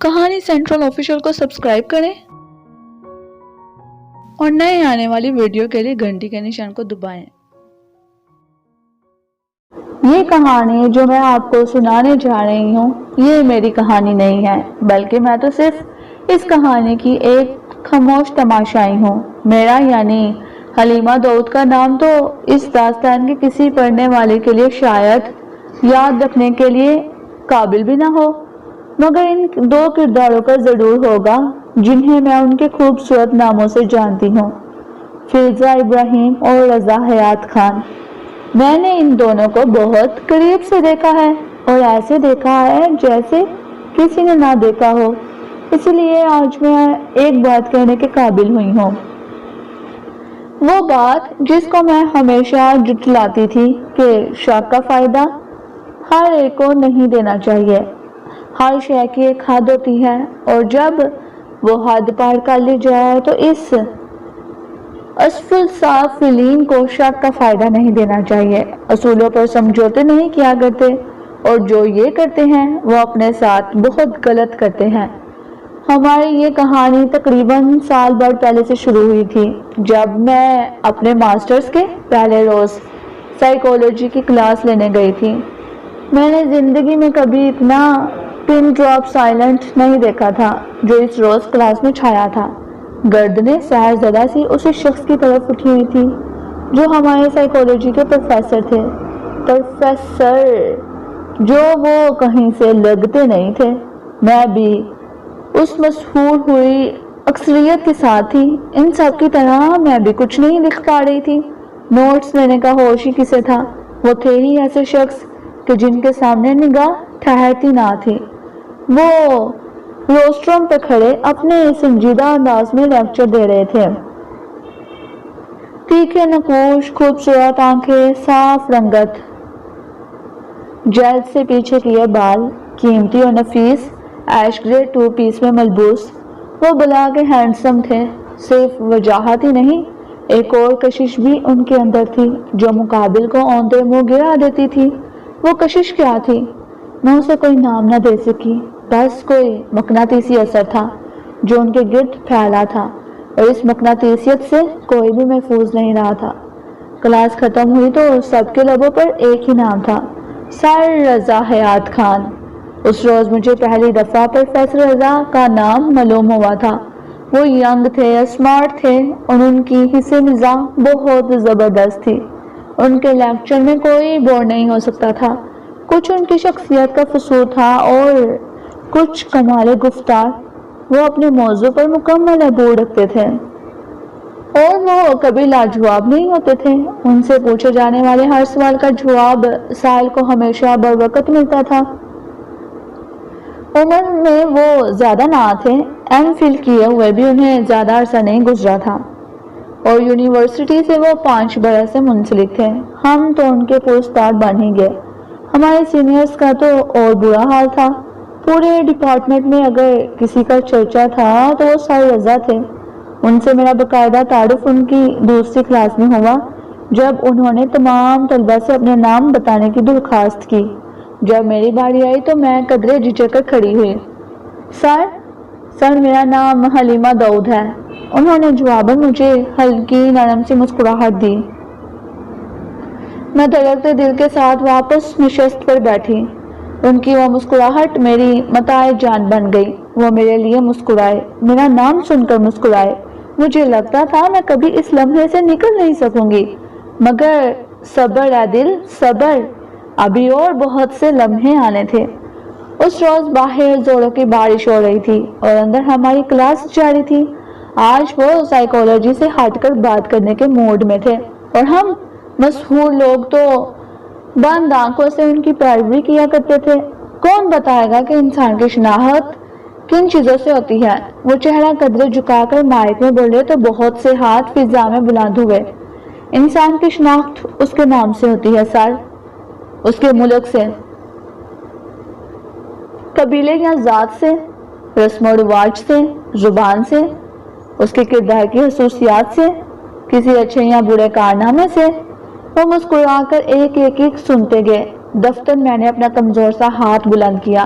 کہانی central official کو subscribe کریں اور نئے آنے والی ویڈیو کے لیے گھنٹی کے نشان کو دبائیں۔ یہ کہانی جو میں آپ کو سنانے جا رہی ہوں یہ میری کہانی نہیں ہے، بلکہ میں تو صرف اس کہانی کی ایک خاموش تماشائی ہوں۔ میرا یعنی حلیمہ داؤد کا نام تو اس داستان کے کسی پڑھنے والے کے لیے شاید یاد رکھنے کے لیے قابل بھی نہ ہو، مگر ان دو کرداروں کا ضرور ہوگا جنہیں میں ان کے خوبصورت ناموں سے جانتی ہوں، فیضہ ابراہیم اور رضا حیات خان۔ میں نے ان دونوں کو بہت قریب سے دیکھا ہے اور ایسے دیکھا ہے جیسے کسی نے نہ دیکھا ہو، اسی لیے آج میں ایک بات کہنے کے قابل ہوئی ہوں، وہ بات جس کو میں ہمیشہ جھٹلاتی تھی کہ شوق کا فائدہ ہر ایک کو نہیں دینا چاہیے۔ ہر شے کی ایک حد ہوتی ہے اور جب وہ حد پار کر لی جائے تو اس اسفل سافلین کو شک کا فائدہ نہیں دینا چاہیے، اصولوں پر سمجھوتے نہیں کیا کرتے، اور جو یہ کرتے ہیں وہ اپنے ساتھ بہت غلط کرتے ہیں۔ ہماری یہ کہانی تقریباً سال بھر پہلے سے شروع ہوئی تھی، جب میں اپنے ماسٹرز کے پہلے روز سائیکالوجی کی کلاس لینے گئی تھی۔ میں نے زندگی میں کبھی اتنا پن ڈراپ سائلنٹ نہیں دیکھا تھا جو اس روز کلاس میں چھایا تھا۔ گردنیں سیر زدہ سی اسی شخص کی طرف اٹھی ہوئی تھی جو ہمارے سائیکالوجی کے پروفیسر تھے، پروفیسر جو وہ کہیں سے لگتے نہیں تھے۔ میں بھی اس مسحور ہوئی اکثریت کے ساتھ تھی، ان سب کی طرح میں بھی کچھ نہیں لکھ پا رہی تھی، نوٹس لینے کا ہوش ہی کسے تھا۔ وہ تھے ہی ایسے شخص کہ جن کے سامنے نگاہ ٹھہرتی نہ تھی، وہ روسٹرم پہ کھڑے اپنے سنجیدہ انداز میں لیکچر دے رہے تھے۔ تیکھے نقوش، خوبصورت آنکھیں، صاف رنگت، جلد سے پیچھے کیے بال، قیمتی اور نفیس ایش گرے 2 پیس میں ملبوس، وہ بلا کے ہینڈسم تھے۔ صرف وجاہت ہی نہیں، ایک اور کشش بھی ان کے اندر تھی جو مقابل کو اونتے منہ گرا دیتی تھی۔ وہ کشش کیا تھی؟ میں اسے کوئی نام نہ دے سکی، بس کوئی مقناطیسی اثر تھا جو ان کے گرد پھیلا تھا، اور اس مقناطیسیت سے کوئی بھی محفوظ نہیں رہا تھا۔ کلاس ختم ہوئی تو سب کے لبوں پر ایک ہی نام تھا، سر رضا حیات خان۔ اس روز مجھے پہلی دفعہ پروفیسر رضا کا نام معلوم ہوا تھا۔ وہ ینگ تھے، اسمارٹ تھے اور ان کی حسن مزاح بہت زبردست تھی۔ ان کے لیکچر میں کوئی بور نہیں ہو سکتا تھا، کچھ ان کی شخصیت کا فصول تھا اور کچھ کمال گفتار۔ وہ اپنے موضوع پر مکمل عبور رکھتے تھے اور وہ کبھی لاجواب نہیں ہوتے تھے۔ ان سے پوچھے جانے والے ہر سوال کا جواب سائل کو ہمیشہ بروقت ملتا تھا۔ عمر میں وہ زیادہ نہ تھے، ایم فل کیے ہوئے بھی انہیں زیادہ عرصہ نہیں گزرا تھا، اور یونیورسٹی سے وہ 5 برس سے منسلک تھے۔ ہم تو ان کے پوسٹار بن ہی گئے۔ ہمارے سینئرز کا تو اور برا حال تھا، پورے ڈپارٹمنٹ میں اگر کسی کا چرچا تھا تو وہ سر رضا تھے۔ ان سے میرا باقاعدہ تعارف ان کی دوسری کلاس میں ہوا جب انہوں نے تمام طلبہ سے اپنے نام بتانے کی درخواست کی۔ جب میری باری آئی تو میں قدرے جھجک کر کھڑی ہوئی۔ سر میرا نام حلیمہ داؤد ہے، انہوں نے جواباً مجھے ہلکی نرم سی مسکراہٹ دی۔ میں دھڑکتے دل کے ساتھ واپس نشست پر بیٹھی۔ ان کی وہ مسکراہٹ میری متاع جان بن گئی۔ وہ میرے لیے مسکرائے، میرا نام سن کر مسکرائے۔ مجھے لگتا تھا میں کبھی اس لمحے سے نکل نہیں سکوں گی، مگر صبر اے دل صبر، ابھی اور بہت سے لمحے آنے تھے۔ اس روز باہر زوروں کی بارش ہو رہی تھی اور اندر ہماری کلاس جاری تھی۔ آج وہ سائیکالوجی سے ہٹ کر بات کرنے کے موڈ میں تھے اور ہم مسحور لوگ تو بند آنکھوں سے ان کی پیروی کیا کرتے تھے۔ کون بتائے گا کہ انسان کی شناخت کن چیزوں سے ہوتی ہے؟ وہ چہرہ قدرے جھکا کر مائک میں بولے تو بہت سے ہاتھ فضا میں بلند ہوئے۔ انسان کی شناخت اس کے نام سے ہوتی ہے سر، اس کے ملک سے، قبیلے یا ذات سے، رسم و رواج سے، زبان سے، اس کے کردار کی خصوصیات سے، کسی اچھے یا برے کارنامے سے۔ وہ مسکرا کر ایک ایک سنتے گئے۔ دفتر میں نے اپنا کمزور سا ہاتھ بلند کیا۔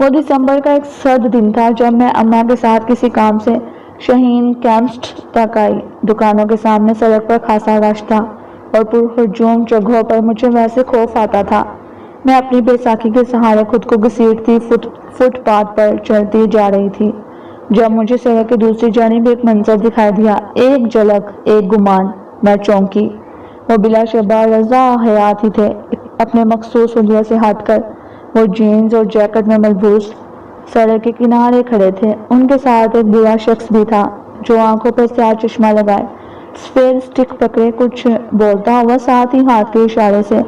وہ دسمبر کا ایک سرد دن تھا جب میں اماں کے ساتھ کسی کام سے شہین کیمسٹ تک آئی۔ دکانوں کے سامنے سڑک پر خاصا رش تھا اور پرہجوم جگہوں پر مجھے ویسے خوف آتا تھا۔ میں اپنی بے ساکھی کے سہارے خود کو گھسیٹتی فٹ پاتھ پر چلتی جا رہی تھی جب مجھے سڑک کی دوسری جانب ایک منظر دکھائی دیا، ایک جھلک، ایک گمان۔ میں چونکی۔ وہ بلا شبہ رضا حیات ہی تھے۔ اپنے مخصوص حلیے سے ہٹ کر وہ جینز اور جیکٹ میں ملبوس سڑک کے کنارے کھڑے تھے۔ ان کے ساتھ ایک بوڑھا شخص بھی تھا جو آنکھوں پر سیاہ چشمہ لگائے، سفید اسٹک پکڑے کچھ بولتا ہوا ساتھ ہی ہاتھ کے اشارے سے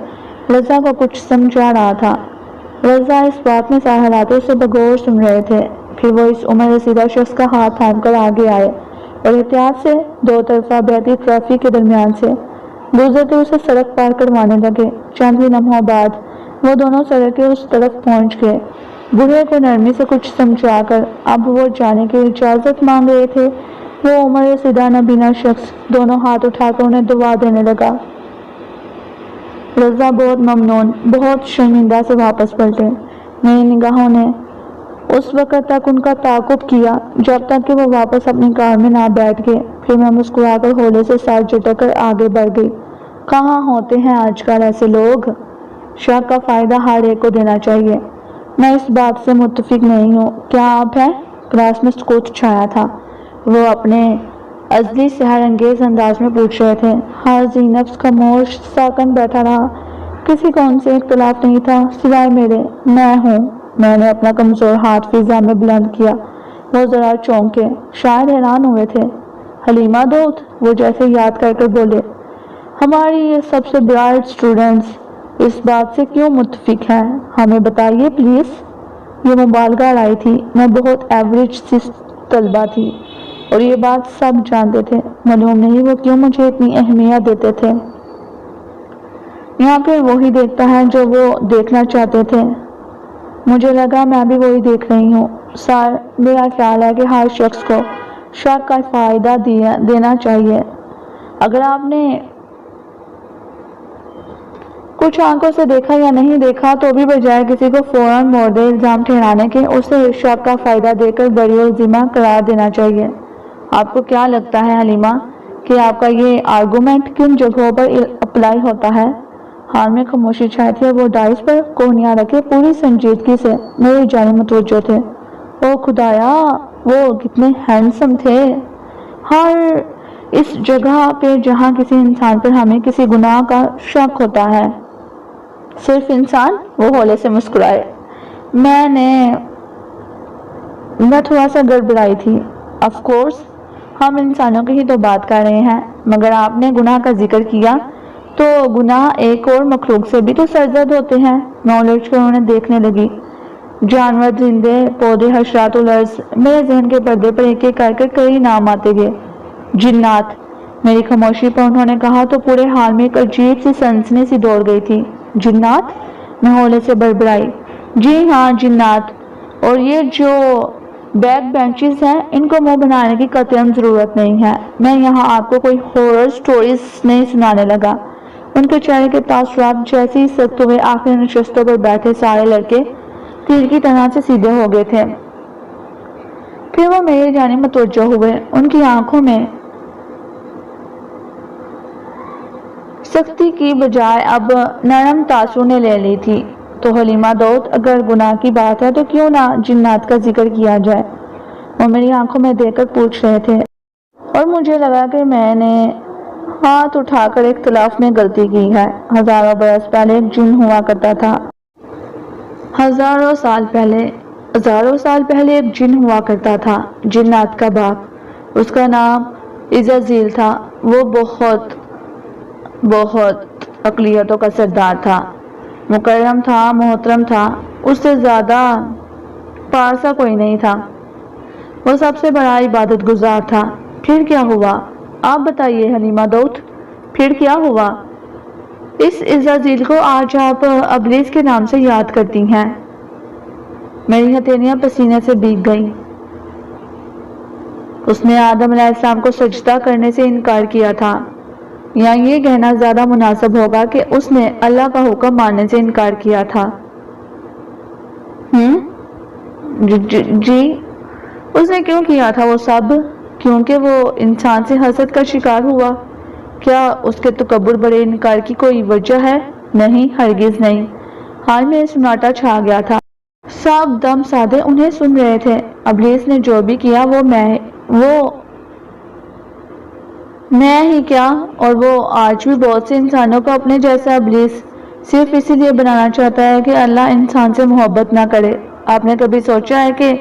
رضا کو کچھ سمجھا رہا تھا۔ رضا اس بات میں سہلاتے اسے بغور سن رہے تھے۔ پھر وہ اس عمر رسیدہ شخص کا ہاتھ تھام کر آگے آئے اور احتیاط سے دو طرفہ بہتی ٹریفک کے درمیان سے گزرتے اسے سڑک پار کروانے لگے۔ چند ہی لمحوں بعد وہ دونوں سڑک کے اس طرف پہنچ گئے۔ بوڑھے کو نرمی سے کچھ سمجھا کر اب وہ جانے کی اجازت مانگ رہے تھے۔ وہ عمر رسیدہ نابینا شخص دونوں ہاتھ اٹھا کر انہیں دعا دینے لگا۔ رضا بہت ممنون، بہت شرمندہ سے واپس پلٹے۔ میری نگاہوں نے اس وقت تک ان کا تعاقب کیا جب تک کہ وہ واپس اپنی کار میں نہ بیٹھ گئے۔ پھر میں مسکرا کر ہولے سے سر جھٹک کر آگے بڑھ گئی۔ کہاں ہوتے ہیں آج کل ایسے لوگ؟ شک کا فائدہ ہر ایک کو دینا چاہیے۔ میں اس بات سے متفق نہیں ہوں۔ کیا آپ ہیں؟ کلاس میں سکوت چھایا تھا۔ وہ اپنے ازلی سحر انگیز انداز میں پوچھ رہے تھے۔ حاضی نفس خاموش ساکن بیٹھا رہا۔ کسی کو ان سے اختلاف نہیں تھا سوائے میرے۔ میں ہوں۔ میں نے اپنا کمزور ہاتھ فضا میں بلند کیا۔ وہ ذرا چونکے، شاید حیران ہوئے تھے۔ حلیمہ دودھ، وہ جیسے یاد کر بولے۔ ہماری یہ سب سے برائٹ اسٹوڈنٹس اس بات سے کیوں متفق ہیں؟ ہمیں بتائیے پلیز۔ یہ مبالغہ لائی تھی۔ میں بہت ایوریج سی طلبہ تھی اور یہ بات سب جانتے تھے۔ معلوم نہیں وہ کیوں مجھے اتنی اہمیت دیتے تھے۔ یہاں پھر وہی دیکھتا ہے جو وہ دیکھنا چاہتے تھے۔ مجھے لگا میں بھی وہی دیکھ رہی ہوں۔ سر، میرا خیال ہے کہ ہر شخص کو شک کا فائدہ دینا چاہیے۔ اگر آپ نے کچھ آنکھوں سے دیکھا یا نہیں دیکھا تو بھی بجائے کسی کو فوراً مورد الزام ٹھہرانے کے اسے شک کا فائدہ دے کر بری الذمہ قرار دینا چاہیے۔ آپ کو کیا لگتا ہے حلیمہ کہ آپ کا یہ آرگومنٹ کن جگہوں پر اپلائی ہوتا ہے؟ حال میں خاموشی چھائی تھی اور وہ ڈائس پر کوہنیاں رکھے پوری سنجیدگی سے میری جانب متوجہ تھے۔ او خدایا، وہ کتنے ہینڈسم تھے۔ ہر اس جگہ پہ جہاں کسی انسان پر ہمیں کسی گناہ کا شک ہوتا ہے۔ صرف انسان؟ وہ ہولے سے مسکرائے۔ میں تھوڑا سا گڑبڑائی تھی۔ آف کورس ہم انسانوں کی ہی تو بات کر رہے ہیں، مگر آپ نے گناہ کا ذکر کیا تو گناہ ایک اور مخلوق سے بھی تو سرزد ہوتے ہیں۔ میں الجھ کر انہیں دیکھنے لگی۔ جانور، درندے، پودے، حشرات الارض۔ میرے ذہن کے پردے پر ایک ایک کر کے کئی نام آتے گئے۔ جنات، میری خاموشی پر انہوں نے کہا تو پورے حال میں ایک عجیب سی سنسنی سی دوڑ گئی تھی۔ جنات؟ میں ہولے سے بڑبڑائی۔ جی ہاں، جنات۔ اور یہ جو بیک بینچز ہیں ان کو منہ بنانے کی قطعاً ضرورت نہیں ہے۔ میں یہاں آپ کو کوئی ہورر سٹوریز نہیں سنانے لگا۔ ان کے چہرے کے تاثرات جیسے ہی سخت ہوئے، آخری نشستوں پر بیٹھے سارے لڑکے تیر کی طرح سے سیدھے ہو گئے تھے۔ پھر وہ میری جانب متوجہ ہوئے۔ ان کی آنکھوں میں سختی کی بجائے اب نرم تاثر نے لے لی تھی۔ تو حلیمہ دود، اگر گناہ کی بات ہے تو کیوں نہ جنات کا ذکر کیا جائے؟ وہ میری آنکھوں میں دیکھ کر پوچھ رہے تھے اور مجھے لگا کہ میں نے ہاتھ اٹھا کر اختلاف میں غلطی کی ہے۔ ہزاروں برس پہلے ایک جن ہوا کرتا تھا۔ ہزاروں سال پہلے ایک جن ہوا کرتا تھا، جنات کا باپ۔ اس کا نام عزازیل تھا۔ وہ بہت اقلیتوں کا سردار تھا، مکرم تھا، محترم تھا، اس سے زیادہ پارسا کوئی نہیں تھا۔ وہ سب سے بڑا عبادت گزار تھا۔ پھر کیا ہوا؟ آپ بتائیے حلیمہ دود، پھر کیا ہوا؟ اس عزازیل کو آج آپ ابلیس کے نام سے یاد کرتی ہیں۔ میری ہتھیلیاں پسینے سے بھیگ گئیں۔ اس نے آدم علیہ السلام کو سجدہ کرنے سے انکار کیا تھا، یا یہ کہنا زیادہ مناسب ہوگا کہ اس نے اللہ کا حکم ماننے سے انکار کیا تھا۔ جی اس نے کیوں کیا تھا وہ سب؟ کیونکہ وہ انسان سے حسد کا شکار ہوا؟ کیا اس کے تکبر بڑے انکار کی کوئی وجہ ہے؟ نہیں، ہرگز نہیں۔ حال میں سناٹا چھا گیا تھا، سب دم سادے انہیں سن رہے تھے۔ ابلیس نے جو بھی کیا وہ میں ہی کیا، اور وہ آج بھی بہت سے انسانوں کو اپنے جیسا ابلیس صرف اسی لیے بنانا چاہتا ہے کہ اللہ انسان سے محبت نہ کرے۔ آپ نے کبھی سوچا ہے کہ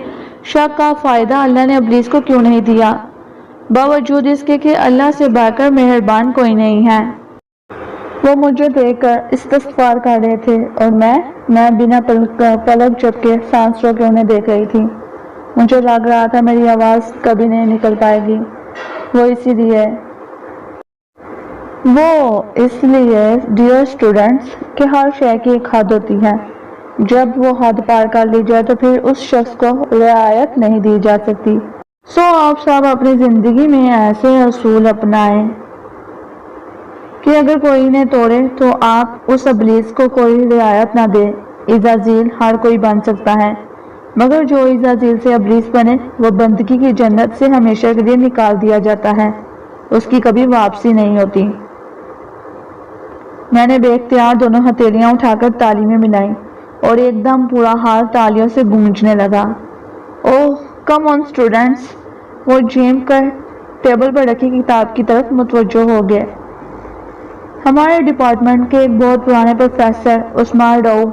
شک کا فائدہ اللہ نے ابلیس کو کیوں نہیں دیا، باوجود اس کے کہ اللہ سے بڑھ کر مہربان کوئی نہیں ہے؟ وہ مجھے دیکھ کر استغفار کر رہے تھے اور میں بنا پلک جھپکے سانس روکے انہیں دیکھ رہی تھی۔ مجھے لگ رہا تھا میری آواز کبھی نہیں نکل پائے گی۔ وہ اس لیے ڈیئر اسٹوڈنٹس کہ ہر شے کی ایک حد ہوتی ہے۔ جب وہ حد پار کر لی جائے تو پھر اس شخص کو رعایت نہیں دی جا سکتی۔ سو آپ سب اپنی زندگی میں ایسے اصول اپنائیں کہ اگر کوئی انہیں توڑے تو آپ اس ابلیس کو کوئی رعایت نہ دے۔ عزازیل ہر کوئی بن سکتا ہے، مگر جو عزازیل سے ابلیس بنے وہ بندگی کی جنت سے ہمیشہ کے لیے نکال دیا جاتا ہے، اس کی کبھی واپسی نہیں ہوتی۔ میں نے بے اختیار دونوں ہتھیلیاں اٹھا کر تالی میں ملائیں اور ایک دم پورا ہال تالیوں سے گونجنے لگا۔ اوہ کم آن اسٹوڈنٹس! وہ جھیم کر ٹیبل پر رکھی کتاب کی طرف متوجہ ہو گئے۔ ہمارے ڈپارٹمنٹ کے ایک بہت پرانے پروفیسر عثمان ڈاؤ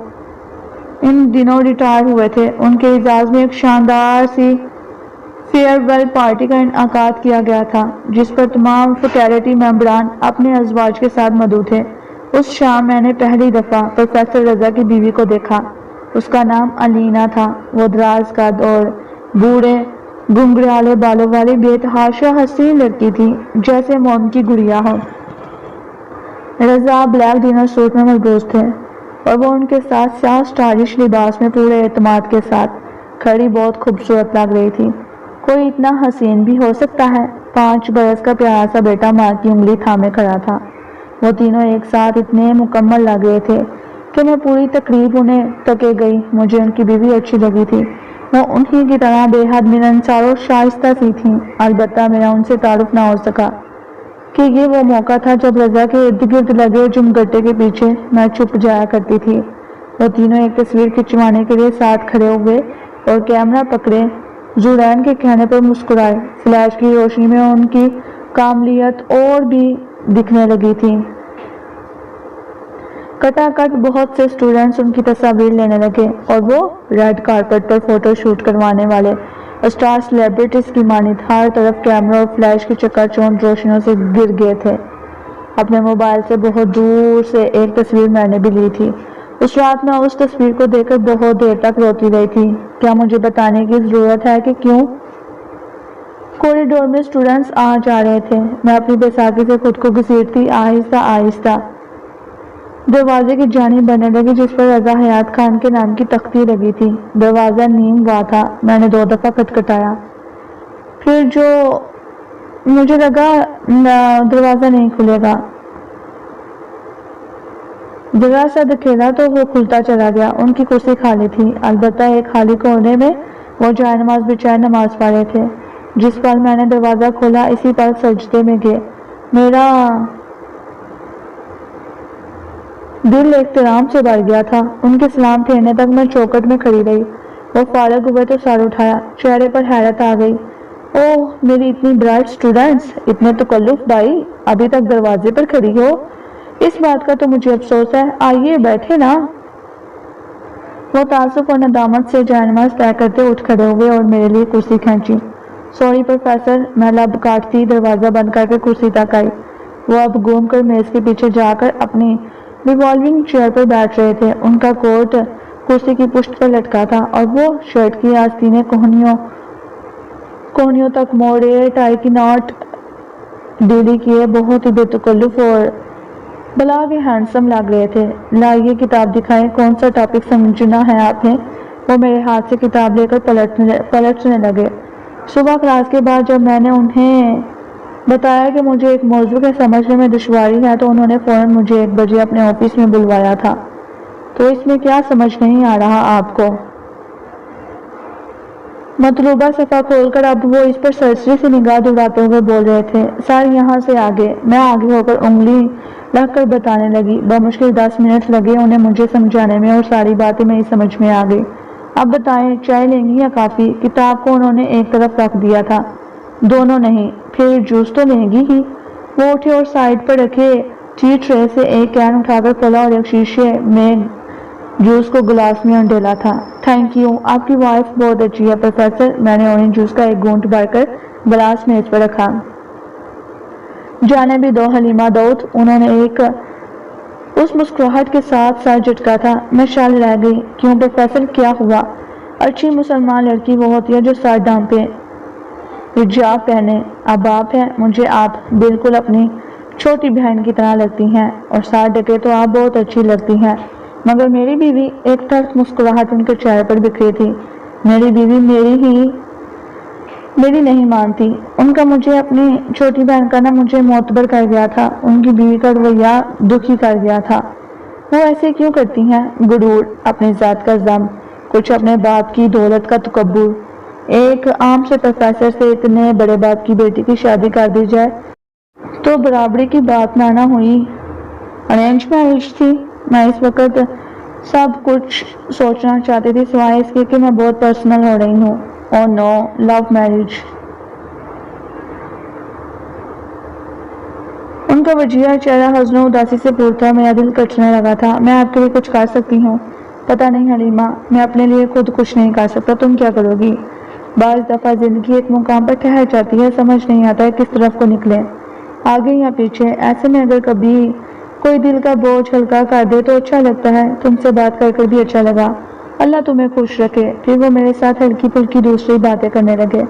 ان دنوں ریٹائر ہوئے تھے۔ ان کے اعزاز میں ایک شاندار سی فیئر ویل پارٹی کا انعقاد کیا گیا تھا، جس پر تمام فیکلٹی ممبران اپنے ازواج کے ساتھ مدعو تھے۔ اس شام میں نے پہلی دفعہ پروفیسر رضا کی بیوی کو دیکھا۔ اس کا نام علینا تھا۔ وہ دراز قد اور بوڑھے گھنگھریالے بالوں والی بے تحاشا حسین لڑکی تھی، جیسے موم کی گڑیا ہو۔ رضا بلیک ڈنر سوٹ میں ملبوس تھے اور وہ ان کے ساتھ سیاہ اسٹائلش لباس میں پورے اعتماد کے ساتھ کھڑی بہت خوبصورت لگ رہی تھی۔ کوئی اتنا حسین بھی ہو سکتا ہے؟ 5 برس کا پیارا سا بیٹا ماں کی انگلی تھامے کھڑا تھا۔ وہ تینوں ایک ساتھ اتنے مکمل لگ رہے تھے کہ میں پوری تقریب انہیں تکے گئی۔ مجھے ان کی بیوی اچھی لگی تھی۔ وہ انہی کی طرح بے حد ملنسار اور شائستہ سی تھیں۔ البتہ میرا ان سے تعارف نہ ہو سکا کہ یہ وہ موقع تھا جب رضا کے ارد گرد لگے جمگٹے کے پیچھے میں چھپ جایا کرتی تھی۔ وہ تینوں ایک تصویر کھنچوانے کے لیے ساتھ کھڑے ہوئے اور کیمرہ پکڑے زورین کے کہنے پر مسکرائے۔ فلیش کی روشنی میں ان کی کاملیت اور بھی دکھنے لگی تھی۔ کٹا کٹ بہت سے اسٹوڈنٹس ان کی تصاویر لینے لگے اور وہ ریڈ کارپٹ پر فوٹو شوٹ کروانے والے اسٹار سیلیبریٹیز کی مانند ہر طرف کیمرہ اور فلیش کی چکا چوند روشنیوں سے گر گئے تھے۔ اپنے موبائل سے بہت دور سے ایک تصویر میں نے بھی لی تھی۔ اس رات میں اس تصویر کو دیکھ کر بہت دیر تک روتی رہی تھی۔ کیا مجھے بتانے کی ضرورت ہے کہ کیوں؟ کوریڈور میں اسٹوڈنٹس آ جا رہے تھے۔ میں اپنی بیساکھی سے خود کو گھسیٹتی آہستہ آہستہ دروازے کی جانب بڑھنے لگی، جس پر رضا حیات خان کے نام کی تختی لگی تھی۔ دروازہ نیم ہوا تھا۔ میں نے 2 دفعہ کھٹکھٹایا، پھر جو مجھے لگا دروازہ نہیں کھلے گا، ذرا سا دھکیلا تو وہ کھلتا چلا گیا۔ ان کی کرسی خالی تھی، البتہ ایک خالی کونے میں وہ جائے نماز بچھائے نماز پڑھ رہے تھے۔ جس پل میں نے دروازہ کھولا اسی پل سجدے میں گئے۔ میرا دل احترام سے بھر گیا تھا۔ ان کے سلام پھیرنے تک میں چوکھٹ میں کھڑی رہی۔ وہ فارغ ہوئے تو سر اٹھایا، چہرے پر حیرت آ گئی۔ اوہ میری اتنی برائٹ اسٹوڈنٹس، اتنے تکلف بھائی، ابھی تک دروازے پر کھڑی ہو؟ اس بات کا تو مجھے افسوس ہے، آئیے بیٹھے نا۔ وہ تعصب اور ندامت سے جائے نماز طے کرتے اٹھ کھڑے ہوئے اور میرے لیے کرسی کھینچی۔ سوری پروفیسر، میں لب کاٹتی دروازہ بند کر کے کرسی تک آئی۔ وہ اب گھوم کر میز کے پیچھے جا کر اپنی ریوالونگ چیئر پر بیٹھ رہے تھے۔ ان کا کوٹ کرسی کی پشت پر لٹکا تھا اور وہ شرٹ کی آستینیں کوہنیوں تک موڑے، ٹائی کی ناٹ ڈھیلی کیے بہت ہی بے تکلف اور بلا کے ہینڈسم لگ رہے تھے۔ لائیے کتاب دکھائیں، کون سا ٹاپک سمجھنا ہے آپ نے؟ وہ میرے ہاتھ سے کتاب لے کر پلٹنے لگے۔ صبح کلاس کے بعد جب میں نے انہیں بتایا کہ مجھے ایک موضوع کے سمجھنے میں دشواری ہے تو انہوں نے فوراً مجھے 1 بجے اپنے آفس میں بلوایا تھا۔ تو اس میں کیا سمجھ نہیں آ رہا آپ کو؟ مطلوبہ صفحہ کھول کر اب وہ اس پر سرسری سے نگاہ دوڑاتے ہوئے بول رہے تھے۔ سر یہاں سے آگے۔ میں آگے ہو کر انگلی رکھ کر بتانے لگی۔ بمشکل 10 منٹ لگے انہیں مجھے سمجھانے میں اور ساری باتیں میری سمجھ میں آ گئی۔ اب بتائیں چائے لیں گی یا کافی؟ کتاب کو انہوں نے ایک طرف رکھ دیا تھا۔ دونوں نہیں، پھر جوس تو لیں گی ہی۔ وہ اٹھے اور سائڈ پر رکھے ٹی ٹرے سے ایک کین اٹھا کر کھولا اور ایک شیشے میں جوس کو گلاس میں ڈالا تھا۔ تھینک یو، آپ کی وائف بہت اچھی ہے پروفیسر۔ میں نے اورنج جوس کا ایک گھونٹ بھر کر گلاس میز پر رکھا۔ جانے بھی دو حلیمہ داؤد، انہوں نے ایک اس مسکراہٹ کے ساتھ سر جھٹکا تھا۔ میں شال رہ گئی۔ کیوں پروفیسر، کیا ہوا؟ اچھی مسلمان لڑکی وہ ہوتی ہے جو سر ڈھانپے، حجاب پہنے۔ اب آپ ہیں، مجھے آپ بالکل اپنی چھوٹی بہن کی طرح لگتی ہیں، اور سر ڈھکے تو آپ بہت اچھی لگتی ہیں۔ مگر میری بیوی، ایک طرف مسکراہٹ ان کے چہرے پر بکھری تھی، میری بیوی میری نہیں مانتی۔ ان کا مجھے اپنی چھوٹی بہن کا نہ مجھے معتبر کر گیا تھا، ان کی بیوی کا رویہ دکھی کر گیا تھا۔ وہ ایسے کیوں کرتی ہیں؟ غرور، اپنی ذات کا ضم، کچھ اپنے باپ کی دولت کا تکبر۔ ایک عام سے پروفیسر سے اتنے بڑے باپ کی بیٹی کی شادی کر دی جائے تو برابری کی بات نہ ہوئی۔ ارینج میرج تھی۔ میں اس وقت سب کچھ سوچنا چاہتی تھی سوائے اس کے کہ میں بہت پرسنل ہو رہی ہوں۔ او نو، لو میرج۔ ان کا وجیہ چہرہ حزن و اداسی سے پور تھا۔ میرا دل کچنے لگا تھا۔ میں آپ کے لیے کچھ کر سکتی ہوں؟ پتہ نہیں حلیمہ، میں اپنے لیے خود کچھ نہیں کر سکتا، تم کیا کرو گی؟ بعض دفعہ زندگی ایک مقام پر ٹھہر جاتی ہے، سمجھ نہیں آتا ہے کس طرف کو نکلے، آگے یا پیچھے۔ ایسے میں اگر کبھی کوئی دل کا بوجھ ہلکا کر دے تو اچھا لگتا ہے۔ تم سے بات کر کر بھی اچھا لگا، اللہ تمہیں خوش رکھے۔ پھر وہ میرے ساتھ ہلکی پھلکی دوسری باتیں کرنے لگے۔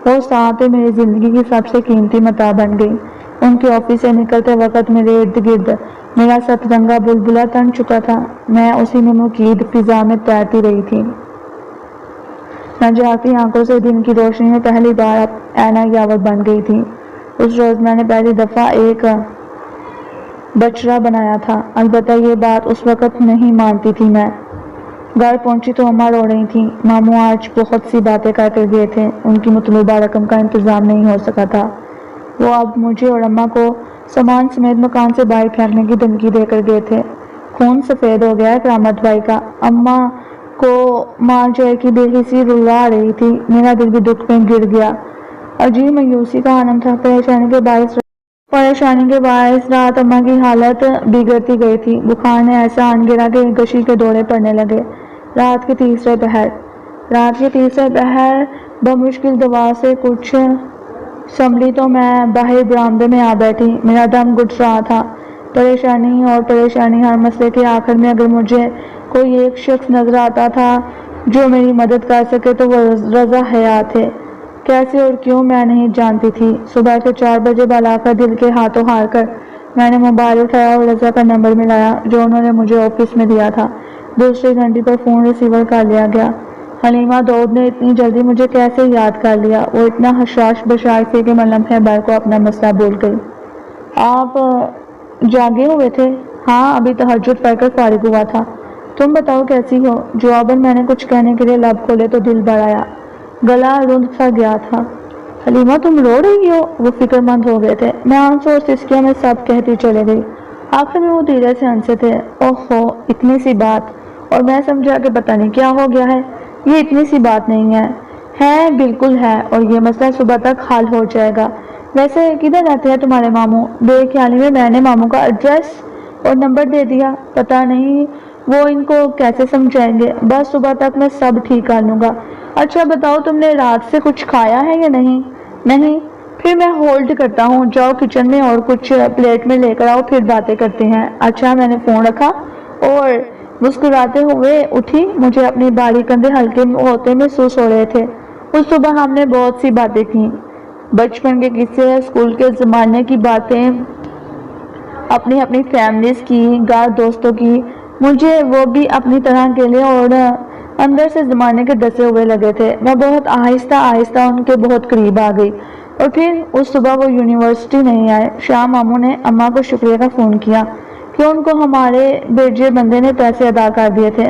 وہ ساتھ میری زندگی کی سب سے قیمتی متاع بن گئی۔ ان کے آفس سے نکلتے وقت میرے ارد گرد میرا سترنگا بلبلا تن چکا تھا، میں اسی میں مقید فضا میں تیرتی رہی تھی۔ میں جاگتی آنکھوں سے دن کی روشنی میں پہلی بار اینا یاور بن گئی تھی۔ اس روز میں نے پہلی دفعہ ایک بچڑا بنایا تھا، البتہ یہ بات اس وقت نہیں مانتی تھی۔ میں گھر پہنچی تو اماں رو رہی تھی۔ ماموں آج بہت سی باتیں کر کر گئے تھے، ان کی مطلوبہ رقم کا انتظام نہیں ہو سکا تھا۔ وہ اب مجھے اور اماں کو سامان سمیت مکان سے باہر پھینکنے کی دھمکی دے کر گئے تھے۔ خون سفید ہو گیا ہے کرامت بھائی کا۔ اماں کو مار جائے کی بے حسی رلا رہی تھی۔ میرا دل بھی دکھ میں گر گیا۔ عجیب مایوسی کا عالم تھا۔ پریشانی کے باعث رات اماں کی حالت بگڑتی گئی تھی۔ بخار نے ایسا آن گرا کہ گشی کے دورے پڑنے لگے۔ رات کے تیسرے پہر بمشکل دوا سے کچھ سنبھلی تو میں باہر برآمدے میں آ بیٹھی۔ میرا دم گھٹ رہا تھا۔ پریشانی ہر مسئلے کے آخر میں اگر مجھے کوئی ایک شخص نظر آتا تھا جو میری مدد کر سکے تو وہ رضا حیات تھے۔ کیسے اور کیوں میں نہیں جانتی تھی۔ صبح کے 4 بجے بالا کر دل کے ہاتھوں ہار کر میں نے موبائل اٹھایا اور رضا کا نمبر ملایا جو انہوں نے مجھے آفس میں دیا تھا۔ دوسری گھنٹی پر فون ریسیور کر لیا گیا۔ حلیمہ داؤد نے اتنی جلدی مجھے کیسے یاد کر لیا؟ وہ اتنا حشاش بشاش تھی کہ میں لمحے بھر کو اپنا مسئلہ بھول گئی۔ آپ جاگے ہوئے تھے؟ ہاں، ابھی تہجد پڑھ کر فارغ ہوا تھا۔ تم بتاؤ کیسی ہو؟ جواباً میں نے کچھ کہنے کے لیے لب کھولے تو دل بھر آیا، گلا رند سا گیا تھا۔ حلیمہ تم رو رہی ہو؟ وہ فکر مند ہو گئے تھے۔ میں آنسو اور سسکیوں میں سب کہتی چلے گئی۔ آخر میں وہ دھیرے سے ہنسے تھے۔ اوہو، اتنی سی بات! اور میں سمجھا کہ پتہ نہیں کیا ہو گیا ہے۔ یہ اتنی سی بات نہیں ہے۔ ہے، بالکل ہے، اور یہ مسئلہ صبح تک حل ہو جائے گا۔ ویسے کدھر رہتے ہیں تمہارے ماموں؟ بے خیالی میں میں نے ماموں کا ایڈریس اور نمبر دے دیا، پتہ نہیں وہ ان کو کیسے سمجھائیں گے۔ بس صبح تک میں سب ٹھیک کر لوں گا۔ اچھا بتاؤ، تم نے رات سے کچھ کھایا ہے یا نہیں؟ نہیں؟ پھر میں ہولڈ کرتا ہوں، جاؤ کچن میں اور کچھ پلیٹ میں لے کر آؤ، پھر باتیں کرتے ہیں۔ اچھا، میں نے فون رکھا اور مسکراتے ہوئے اٹھی۔ مجھے اپنی باری کندھے ہلکے ہوتے محسوس ہو رہے تھے۔ اس صبح ہم نے بہت سی باتیں کی، بچپن کے قصے، اسکول کے زمانے کی باتیں، اپنی فیملیز کی، گھر دوستوں کی۔ مجھے وہ بھی اپنی طرح اکیلے اور اندر سے زمانے کے ڈسے ہوئے لگے تھے۔ میں بہت آہستہ ان کے بہت قریب آ گئی۔ اور پھر اس صبح وہ یونیورسٹی نہیں آئے۔ شام ماموں نے اماں کو شکریہ کا فون کیا کہ ان کو ہمارے بھیجے بندے نے پیسے ادا کر دیے تھے۔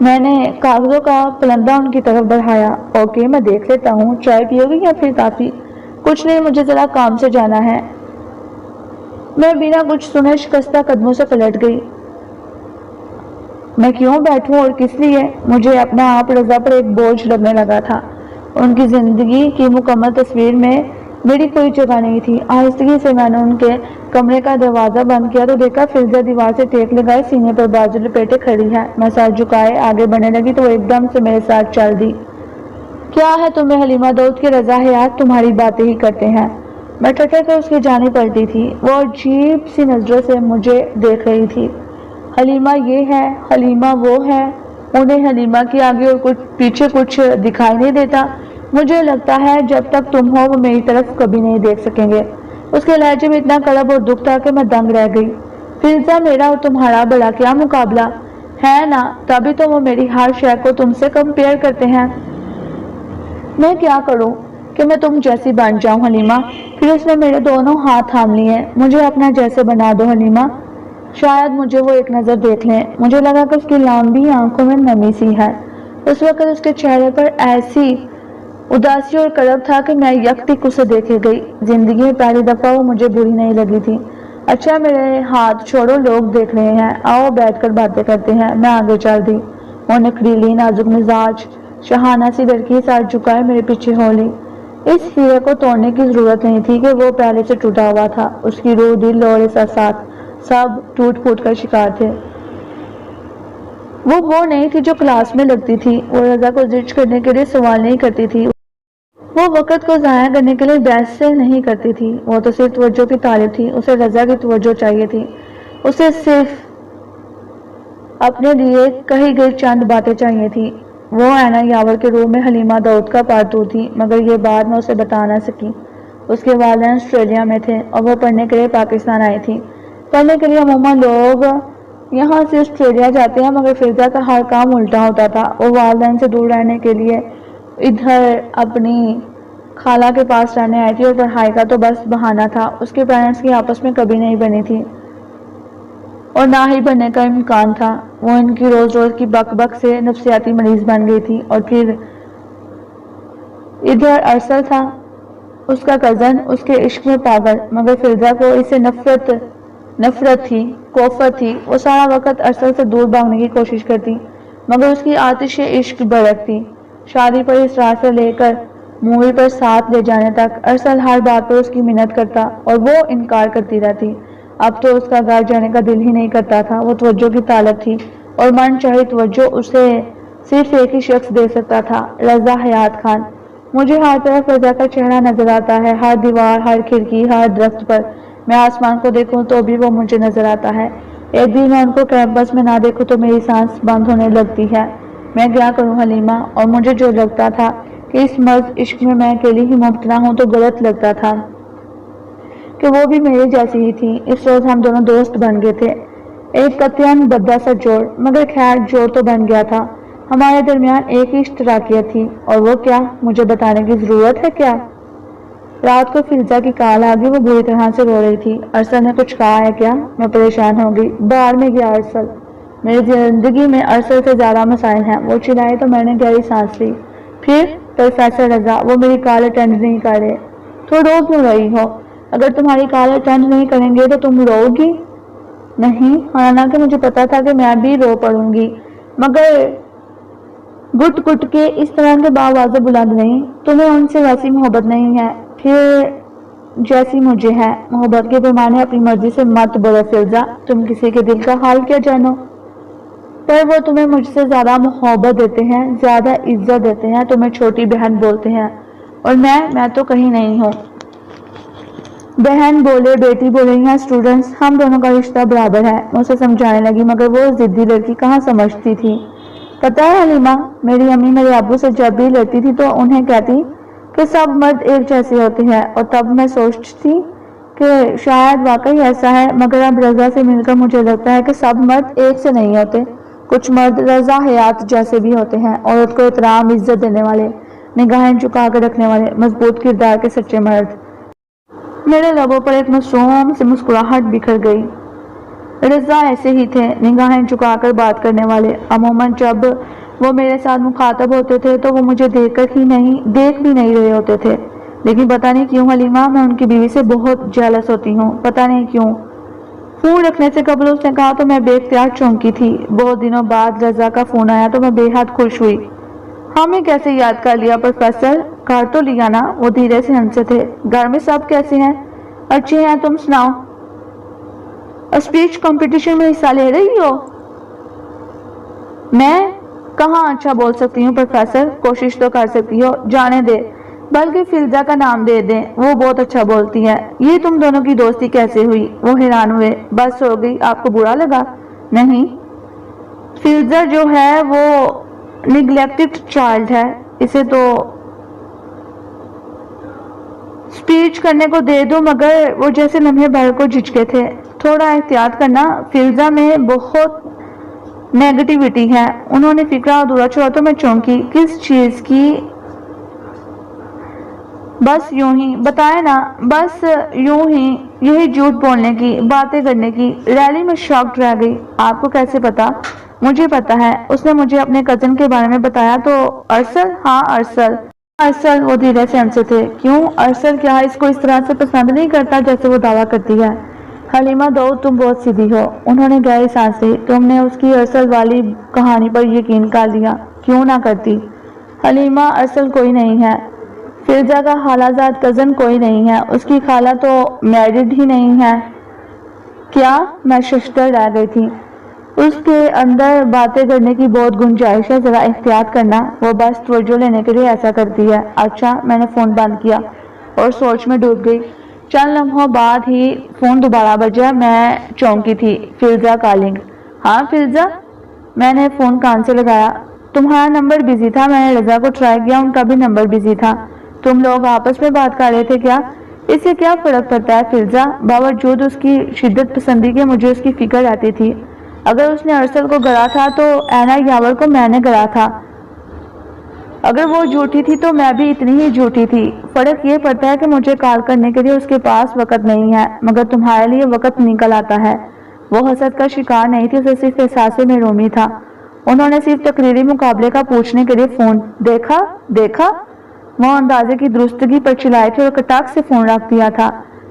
میں نے کاغذوں کا پلندہ ان کی طرف بڑھایا۔ اوکے، میں دیکھ لیتا ہوں، چائے پیو گی یا پھر کافی؟ کچھ نہیں، مجھے ذرا کام سے جانا ہے۔ میں بنا کچھ سنے شکستہ قدموں سے پلٹ گئی۔ میں کیوں بیٹھوں اور کس لیے؟ مجھے اپنا آپ رضا پر ایک بوجھ لگنے لگا تھا۔ ان کی زندگی کی مکمل تصویر میں میری کوئی جگہ نہیں تھی۔ آہستگی سے میں نے ان کے کمرے کا دروازہ بند کیا تو دیکھا فضا دیوار سے ٹیک لگائے سینے پر بازو لپیٹے کھڑی ہے۔ میں سر جھکائے آگے بڑھنے لگی تو وہ ایک دم سے میرے ساتھ چل دی۔ کیا ہے تمہیں حلیمہ داؤد کے رضا حیات تمہاری باتیں ہی کرتے ہیں؟ میں ٹھٹر کر اس کی جانب پلٹی تھی۔ وہ عجیب سی نظروں سے مجھے دیکھ رہی تھی۔ حلیمہ یہ ہے، حلیمہ وہ ہے، انہیں حلیمہ کے آگے اور کچھ پیچھے کچھ دکھائی نہیں دیتا۔ مجھے لگتا ہے جب تک تم ہو وہ میری طرف کبھی نہیں دیکھ سکیں گے۔ اس کے لہجے میں اتنا کڑب اور دکھ تھا کہ میں دنگ رہ گئی۔ فضا، میرا اور تمہارا بڑا کیا مقابلہ ہے نا، تبھی تو وہ میری ہر شے کو تم سے کمپیئر کرتے ہیں۔ میں کیا کروں کہ میں تم جیسی بن جاؤں حلیمہ؟ پھر اس نے میرے دونوں ہاتھ تھام لیے۔ مجھے اپنا جیسے بنا دو حلیمہ، شاید مجھے وہ ایک نظر دیکھ لیں۔ مجھے لگا کہ اس کی لمبی آنکھوں میں نمی سی ہے۔ اس وقت اس کے چہرے پر ایسی اداسی اور کرب تھا کہ میں یک ٹک اسے دیکھے گئی۔ زندگی میں پہلی دفعہ وہ مجھے بری نہیں لگی تھی۔ اچھا میرے ہاتھ چھوڑو، لوگ دیکھ رہے ہیں، آؤ بیٹھ کر باتیں کرتے ہیں۔ میں آگے چل دی۔ وہ نکھریلی نازک مزاج شہانہ سی لڑکی سر جھکائے میرے پیچھے ہو لی۔ اس ہیرے کو توڑنے کی ضرورت نہیں تھی کہ وہ پہلے سے ٹوٹا ہوا تھا۔ اس کی روح، دل اور احساسات سب ٹوٹ پھوٹ کر شکار تھے۔ وہ نہیں تھی جو کلاس میں لگتی تھی۔ وہ رضا کو زج کرنے کے لیے سوال نہیں کرتی تھی۔ وہ وقت کو ضائع کرنے کے لیے بحث سے نہیں کرتی تھی۔ وہ تو صرف توجہ کی طالب تھی۔ اسے رضا کی توجہ چاہیے تھی۔ اسے صرف اپنے لیے کہی گئی چند باتیں چاہیے تھی۔ وہ اینا یاور کے روح میں حلیمہ داؤد کا پارٹو تھی، مگر یہ بات میں اسے بتا نہ سکی۔ اس کے والدین آسٹریلیا میں تھے اور وہ پڑھنے کے لیے پاکستان آئی تھی۔ پڑھنے کے لیے عموماً لوگ یہاں سے آسٹریلیا جاتے ہیں، مگر فضا کا ہر کام الٹا ہوتا تھا۔ وہ والدین سے دور رہنے کے لیے ادھر اپنی خالہ کے پاس رہنے آئی تھی اور پڑھائی کا تو بس بہانہ تھا۔ اس کے پیرنٹس کی آپس میں کبھی نہیں بنی تھی اور نہ ہی بننے کا امکان تھا۔ وہ ان کی روز روز کی بک بک سے نفسیاتی مریض بن گئی تھی۔ اور پھر ادھر ارسل تھا، اس کا کزن، اس کے عشق میں پاگل، مگر فضا کو اس سے نفرت تھی، کوفت تھی۔ وہ سارا وقت ارسل سے دور بھاگنے کی کوشش کرتی، مگر اس کی آتش عشق بھڑکتی۔ شادی پر اصرار سے لے کر مووی پر ساتھ لے جانے تک ارسل ہر بات پر اس کی منت کرتا اور وہ انکار کرتی رہتی۔ اب تو اس کا گھر جانے کا دل ہی نہیں کرتا تھا۔ وہ توجہ کی طالب تھی اور من چاہی توجہ اسے صرف ایک ہی شخص دے سکتا تھا، رضا حیات خان۔ مجھے ہر طرف رضا کا چہرہ نظر آتا ہے، ہر دیوار، ہر کھڑکی، ہر درخت پر۔ میں آسمان کو دیکھوں تو بھی وہ مجھے نظر آتا ہے۔ ایک دن میں ان کو کیمپس میں نہ دیکھوں تو میری سانس بند ہونے لگتی ہے۔ میں کیا کروں حلیمہ؟ اور مجھے جو لگتا تھا کہ اس مرض عشق میں اکیلی ہی مبتلا ہوں تو غلط لگتا تھا کہ وہ بھی میرے جیسی ہی تھی۔ اس روز ہم دونوں دوست بن گئے تھے، ایک قطعاً بھدا سا جوڑ، مگر خیر جوڑ تو بن گیا تھا۔ ہمارے درمیان ایک ہی اشتراکیت تھی، اور وہ کیا، مجھے بتانے کی ضرورت ہے کیا؟ رات کو فضا کی کال آ گئی، وہ بری طرح سے رو رہی تھی۔ ارسل نے کچھ کہا ہے کیا؟ میں پریشان ہو گئی۔ باہر میں گیا ارسل، میری زندگی میں ارسل سے زیادہ مسائل ہیں۔ وہ چلائی تو میں نے گہری سانس لی۔ پھر پروفیسر رضا، وہ میری کال اٹینڈ نہیں کر رہے۔ تو رو کیوں رہی ہو؟ اگر تمہاری کال اٹینڈ نہیں کریں گے تو تم رو گی؟ نہیں، حالانکہ مجھے پتا تھا کہ میں بھی رو پڑوں گی، مگر گٹ گٹ کے اس طرح کے باوازے بلند نہیں۔ تمہیں ان سے ویسی محبت نہیں ہے پھر جیسی مجھے ہے۔ محبت کے پیمانے اپنی مرضی سے مت بڑھو فضا، تم کسی کے دل کا حال کیا جانو؟ پر وہ تمہیں مجھ سے زیادہ محبت دیتے ہیں، زیادہ عزت دیتے ہیں، تمہیں چھوٹی بہن بولتے ہیں، اور میں تو کہیں نہیں ہوں۔ بہن بولے، بیٹی بولے یا اسٹوڈنٹس، ہم دونوں کا رشتہ برابر ہے۔ میں اسے سمجھانے لگی، مگر وہ ضدی لڑکی کہاں سمجھتی تھی۔ پتہ ہے حلیمہ، میری امی میرے ابو سے جب بھی لڑتی تھی تو انہیں کہتی کہ سب مرد ایک جیسے ہوتے ہیں، اور تب میں سوچتی کہ شاید واقعی ایسا ہے، مگر اب رضا سے مل کر مجھے لگتا ہے کہ سب مرد ایک سے نہیں ہوتے۔ کچھ مرد رضا حیات جیسے بھی ہوتے ہیں، عورت کو احترام، عزت دینے والے، نگاہیں جھکا کر رکھنے والے، مضبوط کردار کے سچے مرد۔ میرے لبوں پر ایک معصوم سی مسکراہٹ بکھر گئی۔ رضا ایسے ہی تھے، نگاہیں جھکا کر بات کرنے والے۔ عموماً جب وہ میرے ساتھ مخاطب ہوتے تھے تو وہ مجھے دیکھ بھی نہیں رہے ہوتے تھے، لیکن پتہ نہیں کیوں حلیمہ، میں ان کی بیوی سے بہت جیلس ہوتی ہوں، پتہ نہیں کیوں۔ فون رکھنے سے قبل اس نے کہا تو میں بے اختیار چونکی تھی۔ بہت دنوں بعد رضا کا فون آیا تو میں بے حد خوش ہوئی۔ ہمیں کیسے یاد کر لیا پروفیسر؟ کر تو لیا نا، وہ دھیرے سے ہنسے تھے۔ گھر میں سب کیسے ہیں؟ اچھے ہیں، تم سناؤ؟ اسپیچ کمپٹیشن میں حصہ لے رہی ہو؟ میں کہاں اچھا بول سکتی ہوں پروفیسر، کوشش تو کر سکتی ہو، جانے دے، بلکہ فلزا کا نام دے دیں، وہ بہت اچھا بولتی ہے۔ یہ تم دونوں کی دوستی کیسے ہوئی؟ وہ حیران ہوئے۔ بس ہو گئی، آپ کو برا لگا؟ نہیں، فلزا جو ہے وہ نیگلیکٹڈ چائلڈ ہے، اسے تو اسپیچ کرنے کو دے دو، مگر وہ جیسے لمحے بھر کو جھجکے تھے۔ تھوڑا احتیاط کرنا، فلزا میں بہت نیگیٹیوٹی ہے۔ انہوں نے فکرہ ادھورا چھوڑا تو میں چونکی۔ کس چیز کی؟ بس یوں ہی، بتائے نا، بس یوں ہی، یہی جھوٹ بولنے کی، باتیں کرنے کی۔ ریلی میں شاکڈ رہ گئی۔ آپ کو کیسے پتا؟ مجھے پتا ہے، اس نے مجھے اپنے کزن کے بارے میں بتایا تو۔ ارسل؟ ہاں ارسل، ارسل، وہ دھیرے سے ہنسے تھے۔ کیوں؟ ارسل کیا اس کو اس طرح سے پسند نہیں کرتا جیسے وہ دعویٰ کرتی ہے؟ حلیمہ داؤد، تم بہت سیدھی ہو۔ انہوں نے گہری سانس لی۔ تم نے اس کی ارسل والی کہانی پر یقین کر لیا، کیوں نہ کرتی؟ حلیمہ، ارسل کوئی نہیں ہے، فلزا کا خالہ زاد کزن کوئی نہیں ہے، اس کی خالہ تو میرڈ ہی نہیں ہے۔ کیا؟ میں ششدر رہ گئی تھی۔ اس کے اندر باتیں کرنے کی بہت گنجائش ہے، ذرا احتیاط کرنا، وہ بس توجہ لینے کے لیے ایسا کرتی ہے۔ اچھا، میں نے فون بند کیا اور سوچ میں ڈوب گئی۔ چند لمحوں بعد ہی فون دوبارہ بجا۔ میں چونکی تھی۔ فلزا کالنگ۔ ہاں فلزا، میں نے فون کان سے لگایا۔ تمہارا نمبر بزی تھا، میں نے رضا کو ٹرائی کیا، ان کا بھی نمبر بزی تھا۔ تم لوگ آپس میں بات کر رہے تھے کیا؟ اس سے کیا فرق پڑتا ہے فلزا؟ باوجود اس کی شدت پسندی کے مجھے اس کی فکر رہتی تھی۔ اگر اس نے ارسل کو گڑا تھا تو اینا یاور کو میں نے گڑا تھا۔ اگر وہ جھوٹی تھی تو میں بھی اتنی ہی جھوٹی تھی۔ فرق یہ پڑتا ہے کہ مجھے کال کرنے کے لیے اس کے پاس وقت نہیں ہے، مگر تمہارے لیے وقت نکل آتا ہے۔ وہ حسد کا شکار نہیں تھی، اسے صرف احساس محرومی تھا۔ انہوں نے صرف تقریری مقابلے کا پوچھنے کے لیے فون دیکھا، وہ اندازے کی درستگی پر چلائے تھے اور کٹاک سے فون رکھ دیا تھا۔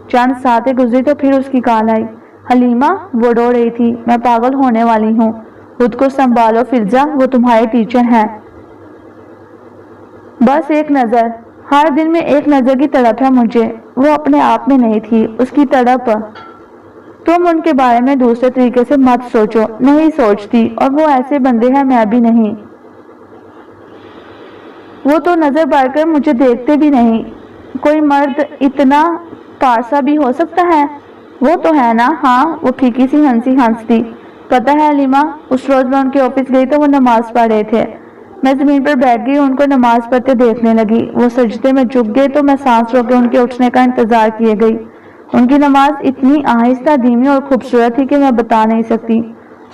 چند ساتیں گزری تو پھر اس کی کال آئی۔ حلیمہ، وہ رو رہی تھی۔ میں پاگل ہونے والی ہوں، خود کو سنبھالو فلزا، وہ تمہارے ٹیچر ہیں۔ بس ایک نظر، ہر دن میں ایک نظر کی تڑپ ہے مجھے۔ وہ اپنے آپ میں نہیں تھی، اس کی تڑپ۔ تم ان کے بارے میں دوسرے طریقے سے مت سوچو۔ نہیں سوچتی، اور وہ ایسے بندے ہیں، میں بھی نہیں۔ وہ تو نظر بڑھ کر مجھے دیکھتے بھی نہیں۔ کوئی مرد اتنا پارسا بھی ہو سکتا ہے؟ وہ تو ہے نا؟ ہاں، وہ پھیکی سی ہنسی۔ پتہ ہے حلیمہ، اس روز میں ان کے آفس گئی تو وہ نماز پڑھ رہے تھے۔ میں زمین پر بیٹھ گئی، ان کو نماز پڑھتے دیکھنے لگی۔ وہ سجدے میں جھک گئے تو میں سانس روک کے ان کے اٹھنے کا انتظار کیے گئی۔ ان کی نماز اتنی آہستہ، دھیمی اور خوبصورت تھی کہ میں بتا نہیں سکتی۔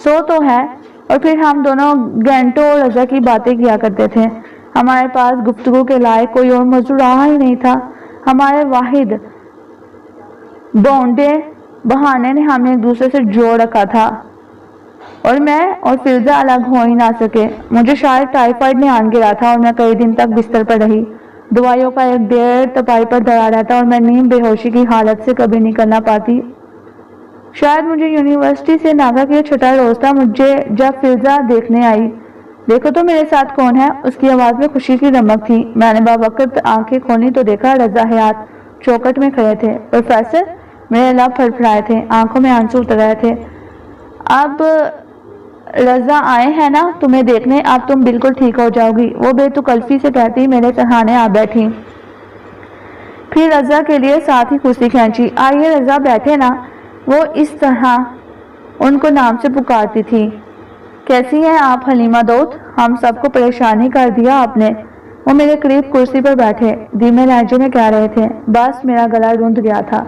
سو تو ہے، اور پھر ہم دونوں گھنٹوں رضا کی باتیں کیا کرتے تھے۔ ہمارے پاس گفتگو کے لائق کوئی اور موضوع رہا ہی نہیں تھا۔ ہمارے واحد بونڈے بہانے نے ہمیں ایک دوسرے سے جوڑ رکھا تھا، اور میں اور فلزا الگ ہو ہی نہ سکے۔ مجھے شاید ٹائیفائڈ نے آن گرا تھا اور میں کئی دن تک بستر پر رہی۔ دوائیوں کا ایک ڈھیر تپائی پر دھرا رہتا اور میں نیم بے ہوشی کی حالت سے کبھی نکل نہ پاتی۔ شاید مجھے یونیورسٹی سے ناگا کے چھٹا روز تھا مجھے جب فلزا دیکھنے آئی۔ دیکھو تو میرے ساتھ کون ہے؟ اس کی آواز میں خوشی کی رمق تھی۔ میں نے باوقت آنکھیں کھولی تو دیکھا رضا حیات چوکٹ میں کھڑے تھے۔ پروفیسر، میرے لب پھڑپھڑائے تھے، آنکھوں میں آنسو اتر رہے تھے۔ اب رضا آئے ہیں نا تمہیں دیکھنے، اب تم بالکل ٹھیک ہو جاؤ گی، وہ بے تکلفی سے کہتی میرے سرہانے آ بیٹھی۔ پھر رضا کے لیے ساتھ ہی کرسی کھینچی۔ آئیے رضا، بیٹھے نا، وہ اس طرح ان کو نام سے پکارتی تھی۔ کیسی ہیں آپ حلیمہ داؤد؟ ہم سب کو پریشان ہی کر دیا آپ نے۔ وہ میرے قریب کرسی پر بیٹھے دھیمے لہجے میں کہہ رہے تھے۔ بس میرا گلا روندھ گیا تھا،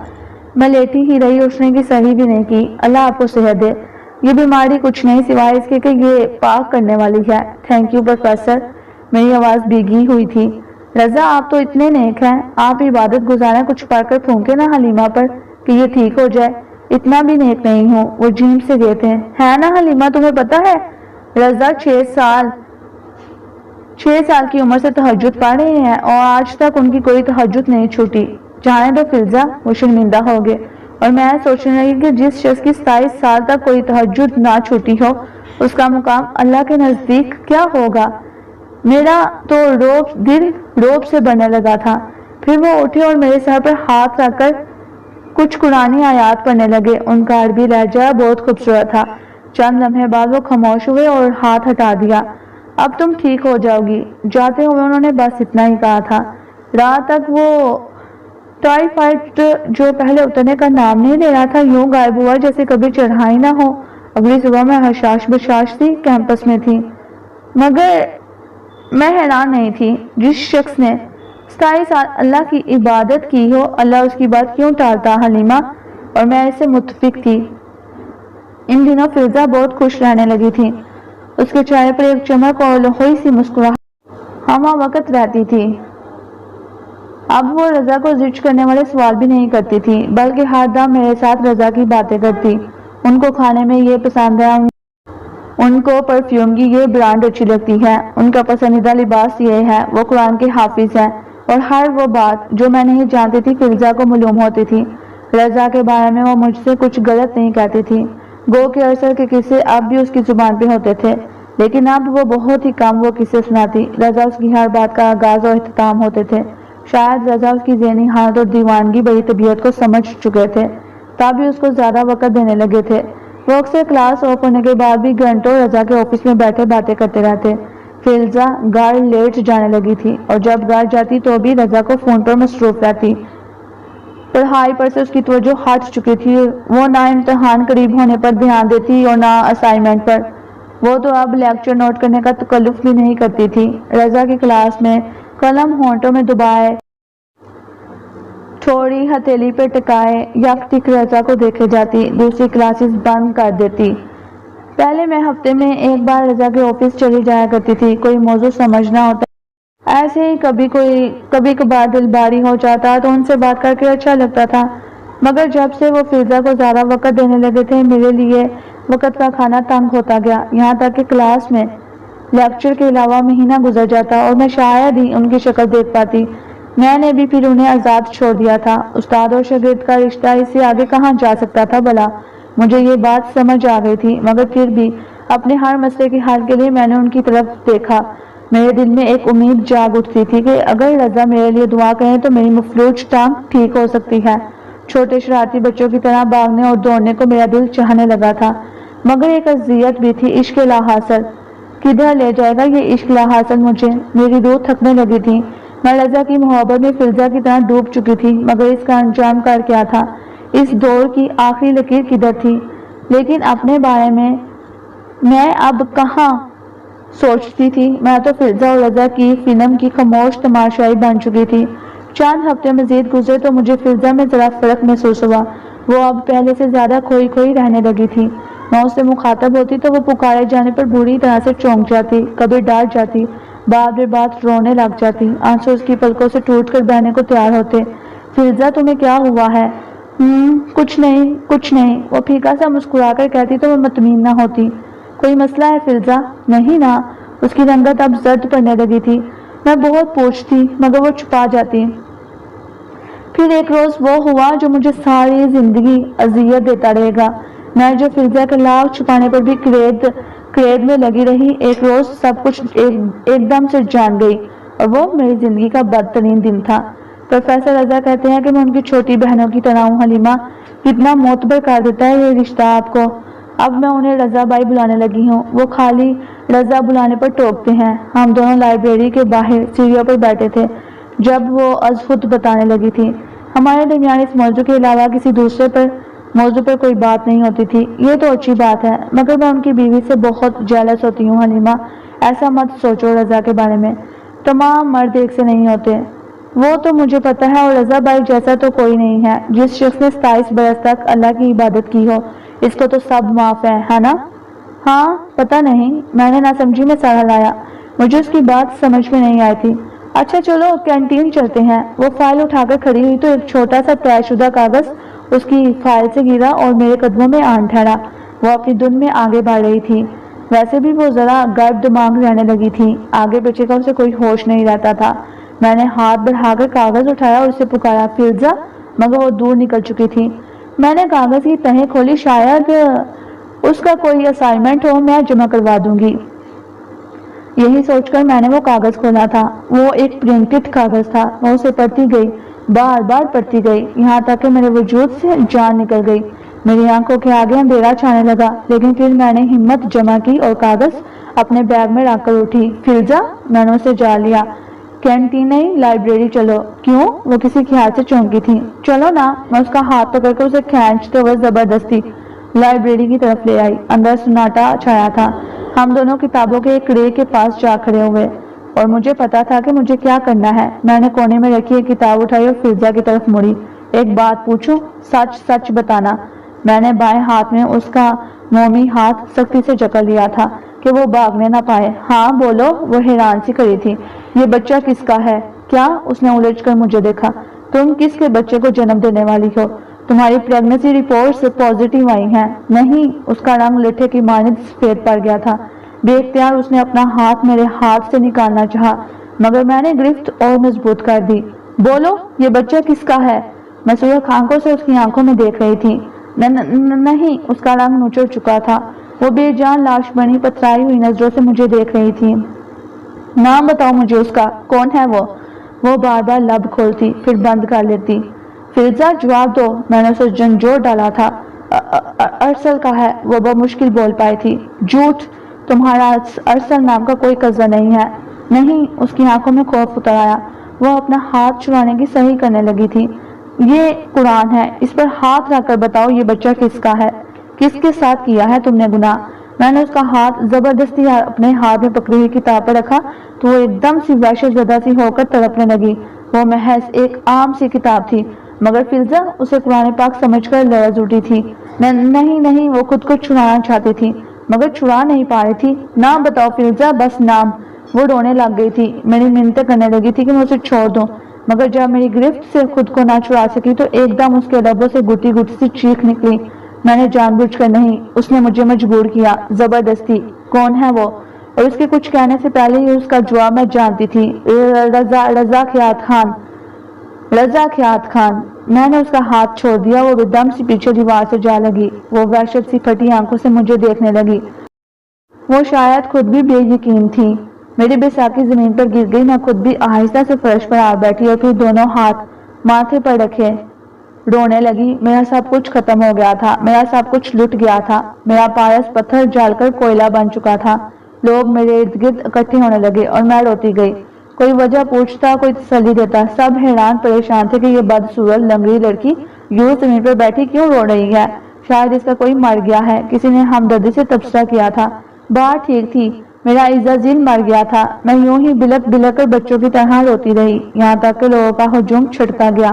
میں لیٹی ہی رہی، اٹھنے کی صحیح بھی نہیں کی۔ اللہ آپ کو صحت دے، یہ بیماری کچھ نہیں سوائے اس کے کہ یہ پاک کرنے والی ہے۔ تھینک یو پروفیسر، میری آواز بھیگی ہوئی تھی۔ رضا، آپ تو اتنے نیک ہیں، آپ عبادت گزاریں، کچھ پڑھ کر پھونکے نا حلیمہ پر کہ یہ ٹھیک ہو جائے۔ اتنا بھی نیک نہیں ہوں۔ وہ جیم سے گئے تھے، ہے نا حلیمہ؟ تمہیں پتا ہے رضا 6 سال کی عمر سے تہجد پڑھ رہے ہیں اور آج تک ان کی کوئی تہجد نہیں چھوٹی۔ جانے دو فضا، وہ شرمندہ ہو گئے اور میں سوچنے لگی کہ جس شخص کی 27 سال تک کوئی تہجد نہ چھوٹی ہو اس کا مقام اللہ کے نزدیک کیا ہوگا۔ میرا تو دل روب سے بننے لگا تھا۔ پھر وہ اٹھے اور میرے سر پر ہاتھ رکھ کر کچھ قرآنی آیات پڑھنے لگے۔ ان کا عربی لہجہ بہت خوبصورت تھا۔ چند لمحے بعد وہ خاموش ہوئے اور ہاتھ ہٹا دیا۔ اب تم ٹھیک ہو جاؤ گی۔ جاتے ہوئے انہوں نے بس اتنا ہی کہا تھا۔ رات تک وہ ٹائیفائڈ جو پہلے اترنے کا نام نہیں لے رہا تھا یوں غائب ہوا جیسے کبھی چڑھائی نہ ہو۔ اگلی صبح میں حشاش بشاش سی کیمپس میں تھی، مگر میں حیران نہیں تھی۔ جس شخص نے 27 سال اللہ کی عبادت کی ہو، اللہ اس کی بات کیوں ٹالتا حلیمہ؟ اور میں اس سے متفق تھی۔ ان دنوں فضا بہت خوش رہنے لگی تھی۔ اس کے چہرے پر ایک چمک اور لہوئی سی مسکراہٹ ہمہ وقت رہتی تھی۔ اب وہ رضا کو زج کرنے والے سوال بھی نہیں کرتی تھی، بلکہ ہر دم میرے ساتھ رضا کی باتیں کرتی۔ ان کو کھانے میں یہ پسند ہے، ان کو پرفیوم کی یہ برانڈ اچھی لگتی ہے، ان کا پسندیدہ لباس یہ ہے، وہ قرآن کے حافظ ہیں، اور ہر وہ بات جو میں نہیں جانتی تھی فضا کو معلوم ہوتی تھی۔ رضا کے بارے میں وہ مجھ سے کچھ غلط نہیں کہتی تھی۔ گو کہ ارسل کے قصے اب بھی اس کی زبان پہ ہوتے تھے، لیکن اب وہ بہت ہی کم وہ قصے سناتی۔ رضا اس کی ہر بات کا آغاز اور اختتام ہوتے تھے۔ شاید رضا اس کی ذہنی حالت اور دیوانگی بڑی طبیعت کو سمجھ چکے تھے، تبھی اس کو زیادہ وقت دینے لگے تھے۔ وہ اکثر کلاس آف ہونے کے بعد بھی گھنٹوں رضا کے آفس میں بیٹھے باتیں کرتے رہتے۔ فضا گھر لیٹ جانے لگی تھی اور جب گھر جاتی تو بھی رضا کو فون پر مصروف رہتی۔ پڑھائی پر سے اس کی توجہ ہٹ چکی تھی۔ وہ نہ امتحان قریب ہونے پر دھیان دیتی اور نہ اسائنمنٹ پر۔ وہ تو اب لیکچر نوٹ کرنے کا تکلف بھی نہیں کرتی تھی۔ رضا کی کلاس میں قلم ہونٹوں میں دبائے، تھوڑی ہتھیلی پہ ٹکائے یک ٹک رضا کو دیکھے جاتی، دوسری کلاسز بند کر دیتی۔ پہلے میں ہفتے میں ایک بار رضا کے آفس چلی جایا کرتی تھی، کوئی موضوع سمجھنا ہوتا، ایسے ہی کبھی کبھار دل باری ہو جاتا تو ان سے بات کر کے اچھا لگتا تھا۔ مگر جب سے وہ فضا کو زیادہ وقت دینے لگے تھے میرے لیے وقت کا کھانا تنگ ہوتا گیا، یہاں تک کہ کلاس میں لیکچر کے علاوہ مہینہ گزر جاتا اور میں شاید ہی ان کی شکل دیکھ پاتی۔ میں نے بھی پھر انہیں آزاد چھوڑ دیا تھا۔ استاد اور شاگرد کا رشتہ اس سے آگے کہاں جا سکتا تھا بھلا؟ مجھے یہ بات سمجھ آ گئی تھی، مگر پھر بھی اپنے ہر مسئلے کے حل کے لیے میں نے ان کی طرف دیکھا۔ میرے دل میں ایک امید جاگ اٹھتی تھی کہ اگر رضا میرے لیے دعا کریں تو میری مفلوج ٹانگ ٹھیک ہو سکتی ہے۔ چھوٹے شرارتی بچوں کی طرح بھاگنے اور دوڑنے کو میرا دل چاہنے لگا تھا، مگر ایک اذیت بھی تھی، عشق لا حاصل۔ کدھر لے جائے گا یہ عشق لا حاصل مجھے؟ میری روح تھکنے لگی تھی۔ میں رضا کی محبت میں فضا کی طرح ڈوب چکی تھی، مگر اس کا انجام کر کیا تھا؟ اس دور کی آخری لکیر کدھر تھی؟ لیکن اپنے بارے میں اب کہاں سوچتی تھی؟ میں تو فضا اور رضا کی فلم کی خاموش تماشائی بن چکی تھی۔ چند ہفتے مزید گزرے تو مجھے فضا میں ذرا فرق محسوس ہوا۔ وہ اب پہلے سے زیادہ کھوئی کھوئی رہنے لگی تھی۔ میں اس سے مخاطب ہوتی تو وہ پکارے جانے پر بری طرح سے چونک جاتی، کبھی ڈانٹ جاتی، بعد میں بات رونے لگ جاتی، آنسو اس کی پلکوں سے ٹوٹ کر بہنے کو تیار ہوتے۔ فضا تمہیں کیا ہوا ہے؟ کچھ نہیں، وہ پھیکا سا مسکرا کر کہتی تو میں مطمئن نہ ہوتی۔ کوئی مسئلہ ہے فضا؟ نہیں نا؟ اس کی رنگت اب زرد پڑنے لگی تھی۔ میں بہت پوچھتی مگر وہ چھپا جاتی۔ پھر ایک روز وہ ہوا جو مجھے ساری زندگی اذیت دیتا رہے گا۔ میں جو فضا کے لاکھ چھپانے پر بھی قید میں لگی رہی، ایک روز سب کچھ ایک دم سے جان گئی، اور وہ میری زندگی کا بدترین دن تھا۔ پروفیسر رضا کہتے ہیں کہ میں ان کی چھوٹی بہنوں کی طرح ہوں۔ حلیمہ، کتنا معتبر کر دیتا ہے یہ رشتہ آپ کو۔ اب میں انہیں رضا بائی بلانے لگی ہوں۔ وہ خالی رضا بلانے پر ٹوکتے ہیں۔ ہم دونوں لائبریری کے باہر سیڑھیوں پر بیٹھے تھے جب وہ از خود بتانے لگی تھی۔ ہمارے درمیان اس موضوع کے علاوہ کسی دوسرے موضوع پر کوئی بات نہیں ہوتی تھی۔ یہ تو اچھی بات ہے، مگر میں ان کی بیوی سے بہت جیلس ہوتی ہوں۔ حلیمہ، ایسا مت سوچو رضا کے بارے میں، تمام مرد ایک سے نہیں ہوتے۔ وہ تو مجھے پتا ہے، اور رضا بھائی جیسا تو کوئی نہیں ہے۔ جس شخص نے 27 برس تک اللہ کی عبادت کی ہو، اس کو تو سب معاف ہے نا؟ ہاں، پتہ نہیں، میں نے نہ سمجھی میں سر ہلایا۔ مجھے اس کی بات سمجھ میں نہیں آئی تھی۔ اچھا چلو کینٹین چلتے ہیں۔ وہ فائل اٹھا کر کھڑی ہوئی تو ایک چھوٹا سا طے شدہ کاغذ اس کی فائل سے گرا اور میرے قدموں میں آن ٹھہرا۔ وہ اپنی دھن میں آگے بڑھ رہی تھی، ویسے بھی وہ ذرا گرد دماغ رہنے لگی تھی، آگے پیچھے کا اسے کوئی ہوش نہیں رہتا تھا۔ میں نے ہاتھ بڑھا کر کاغذ اٹھایا اور اسے پکارا، فلزا، مگر وہ دور نکل چکی تھی۔ میں نے کاغذ کی تہیں کھولی، شاید اس کا کوئی اسائنمنٹ ہو، میں جمع کروا دوں گی۔ یہی سوچ کر میں نے وہ کاغذ کھولا تھا۔ وہ ایک پرنٹڈ کاغذ تھا۔ میں اسے پڑھتی گئی، بار بار پڑھتی گئی، یہاں تک کہ میرے وجود سے جان نکل گئی۔ میری آنکھوں کے آگے اندھیرا چھانے لگا، لیکن پھر میں نے ہمت جمع کی اور کاغذ اپنے بیگ میں رکھ کر اٹھی۔ فلزا، میں نے اسے جا لیا۔ کینٹین نہیں، لائبریری چلو۔ کیوں؟ وہ کسی خیال سے چونکی تھی۔ چلو نا، میں اس کا ہاتھ پکڑ کر اسے کھینچتے ہوئے زبردستی لائبریری کی طرف لے آئی۔ اندر سناٹا چھایا تھا۔ ہم دونوں کتابوں کے ایک ریک کے پاس جا کھڑے ہوئے اور مجھے پتا تھا کہ مجھے کیا کرنا ہے۔ میں نے کونے میں رکھی ایک کتاب اٹھائی اور فلزا کی طرف مڑی۔ ایک بات پوچھوں؟ سچ سچ بتانا۔ میں نے بائیں ہاتھ میں اس کا مومی ہاتھ سختی سے جکڑ لیا تھا کہ وہ بھاگنے نہ پائے۔ ہاں بولو، وہ حیران سی کھڑی تھی۔ یہ بچہ کس کا ہے؟ کیا؟ اس نے الجھ کر مجھے دیکھا۔ تم کس کے بچے کو جنم دینے والی ہو؟ تمہاری پریگننسی رپورٹس پازیٹیو آئی ہیں۔ نہیں، اس کا رنگ لٹھے کی مانند سفید پڑ گیا تھا۔ بے اختیار اس نے اپنا ہاتھ میرے ہاتھ سے نکالنا چاہا، مگر میں نے گرفت اور مضبوط کر دی۔ بولو، یہ بچہ کس کا ہے؟ میں سرخ آنکھوں سے اس کی آنکھوں میں دیکھ رہی تھی۔ نہیں، اس کا رنگ نچڑ چکا تھا۔ وہ بے جان لاش بنی پترائی ہوئی نظروں سے مجھے دیکھ رہی تھی۔ نام بتاؤ مجھے اس کا، کون ہے وہ؟ وہ بار بار لب کھولتی پھر بند کر لیتی۔ فلزا، جواب دو، میں نے اسے جھنجھوڑ ڈالا تھا۔ ارسل کا ہے، وہ بمشکل بول پائی تھی۔ جھوٹ، تمہارا ارسل نام کا کوئی قصہ نہیں ہے۔ نہیں، اس کی آنکھوں میں خوف اتر آیا۔ وہ اپنا ہاتھ چھڑانے کی صحیح کرنے لگی تھی۔ یہ قرآن ہے، اس پر ہاتھ رکھ کر بتاؤ یہ بچہ کس کا ہے؟ کس کے ساتھ کیا ہے تم نے گناہ؟ میں نے اس کا ہاتھ زبردستی اپنے ہاتھ میں پکڑی ہوئی کتاب پر رکھا تو وہ ایک دم سی وحشت زدہ سی ہو کر تڑپنے لگی۔ وہ محض ایک عام سی کتاب تھی، مگر فلزا اسے قرآن پاک سمجھ کر لرز اٹھی تھی۔ نہیں، وہ خود کو چھڑانا چاہتی تھی مگر چھڑا نہیں پا رہی تھی۔ نام بتاؤ فلزا، بس نام۔ وہ رونے لگ گئی تھی، میری منتیں کرنے لگی تھی کہ میں اسے چھوڑ دوں، مگر جب میری گرفت سے خود کو نہ چھڑا سکی تو ایک دم اس کے لبوں سے گٹی گٹی سی چیخ نکلی۔ میں نے جان بوجھ کر نہیں، اس نے مجھے مجبور کیا، زبردستی۔ کون ہے وہ؟ اور اس کے کچھ کہنے سے پہلے ہی اس کا جواب میں جانتی تھی۔ رضا خیات خان۔ میں نے اس کا ہاتھ چھوڑ دیا، وہ ایک دم سی پیچھے دیوار سے جا لگی۔ وہ وحشت سی پھٹی آنکھوں سے مجھے دیکھنے لگی۔ وہ شاید خود بھی بے یقین تھی۔ میری بیساکھی زمین پر گر گئی، میں خود بھی آہستہ سے فرش پر آ بیٹھی اور پھر دونوں ہاتھ ماتھے پر رکھے رونے لگی۔ میرا سب کچھ ختم ہو گیا تھا، میرا سب کچھ لٹ گیا تھا، میرا پارس پتھر جل کر کوئلہ بن چکا تھا۔ لوگ میرے ارد گرد اکٹھے ہونے لگے اور میں روتی گئی۔ کوئی وجہ پوچھتا، کوئی تسلی دیتا، سب حیران پریشان تھے کہ یہ بدصورت لنگڑی لڑکی یوں زمین پر بیٹھی کیوں رو رہی ہے؟ شاید اس کا کوئی مر گیا ہے، کسی نے ہمدردی سے تبصرہ کیا تھا۔ بات ٹھیک تھی، میرا عزازیل مر گیا تھا۔ میں یوں ہی بلک بلک کر بچوں کی طرح روتی رہی، یہاں تک کہ لوگوں کا ہجوم چھٹتا گیا۔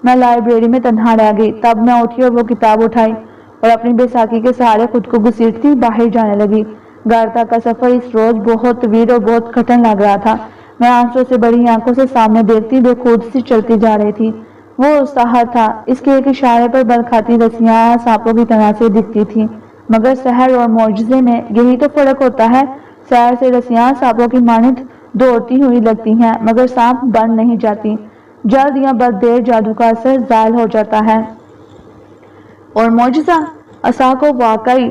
میں لائبریری میں تنہا رہ گئی۔ تب میں اٹھی اور وہ کتاب اٹھائی اور اپنی بیساکھی کے سہارے خود کو گھسیٹتی باہر جانے لگی۔ گھر تک کا سفر اس روز بہت طویل اور بہت کٹھن لگ رہا تھا۔ میں آنسوں سے بڑی آنکھوں سے سامنے دیکھتی بے خود سی چلتی جا رہی تھی۔ وہ سحر تھا، اس کے ایک اشارے پر بل کھاتی رسیاں سانپوں کی طرح سے دکھتی تھی، مگر سحر اور معجزے میں یہی تو فرق ہوتا ہے۔ سحر سے رسیاں سانپوں کی مانند دوڑتی ہوئی لگتی ہیں، مگر سانپ بن نہیں جاتی۔ جلد یا بد دیر جادو کا اثر زائل ہو جاتا ہے اور معجزہ عصا کو واقعی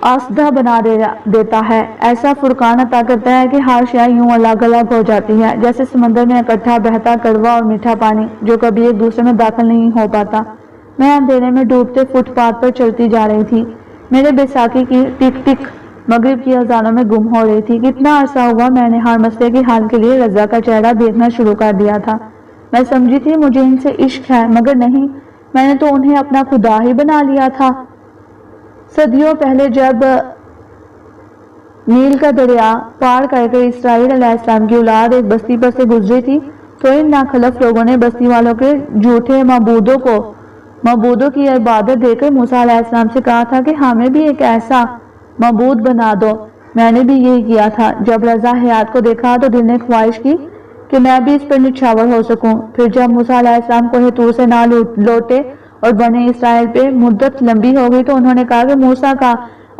آسودہ بنا دیتا ہے، ایسا فرقان عطا کرتا ہے کہ ہر شے یوں الگ الگ ہو جاتی ہے، جیسے سمندر میں اکٹھا بہتا کڑوا اور میٹھا پانی جو کبھی ایک دوسرے میں داخل نہیں ہو پاتا۔ میں اندھیرے میں ڈوبتے فٹ پاتھ پر چلتی جا رہی تھی۔ میرے بیساکھی کی ٹک ٹک مغرب کی اذانوں میں گم ہو رہی تھی۔ کتنا عرصہ ہوا میں نے ہر مسئلے کے حل کے لیے رضا کا چہرہ دیکھنا شروع کر دیا تھا۔ میں سمجھی تھی مجھے ان سے عشق ہے، مگر نہیں، میں نے تو انہیں اپنا خدا ہی بنا لیا تھا۔ صدیوں پہلے جب نیل کا دریا پار کر کر اسرائیل علیہ السلام کی اولاد ایک بستی پر سے گزری تھی تو ان ناخلف لوگوں نے بستی والوں کے جھوٹے معبودوں کی عبادت دے کر موسیٰ علیہ السلام سے کہا تھا کہ ہمیں بھی ایک ایسا معبود بنا دو۔ میں نے بھی یہی کیا تھا۔ جب رضا حیات کو دیکھا تو دل نے خواہش کی کہ میں بھی اس پر نچھاور ہو سکوں۔ پھر جب موسیٰ علیہ السلام کوہ طور سے نہ لوٹے اور بنی اسرائیل پہ مدت لمبی ہو گئی تو انہوں نے کہا کہ موسیٰ کا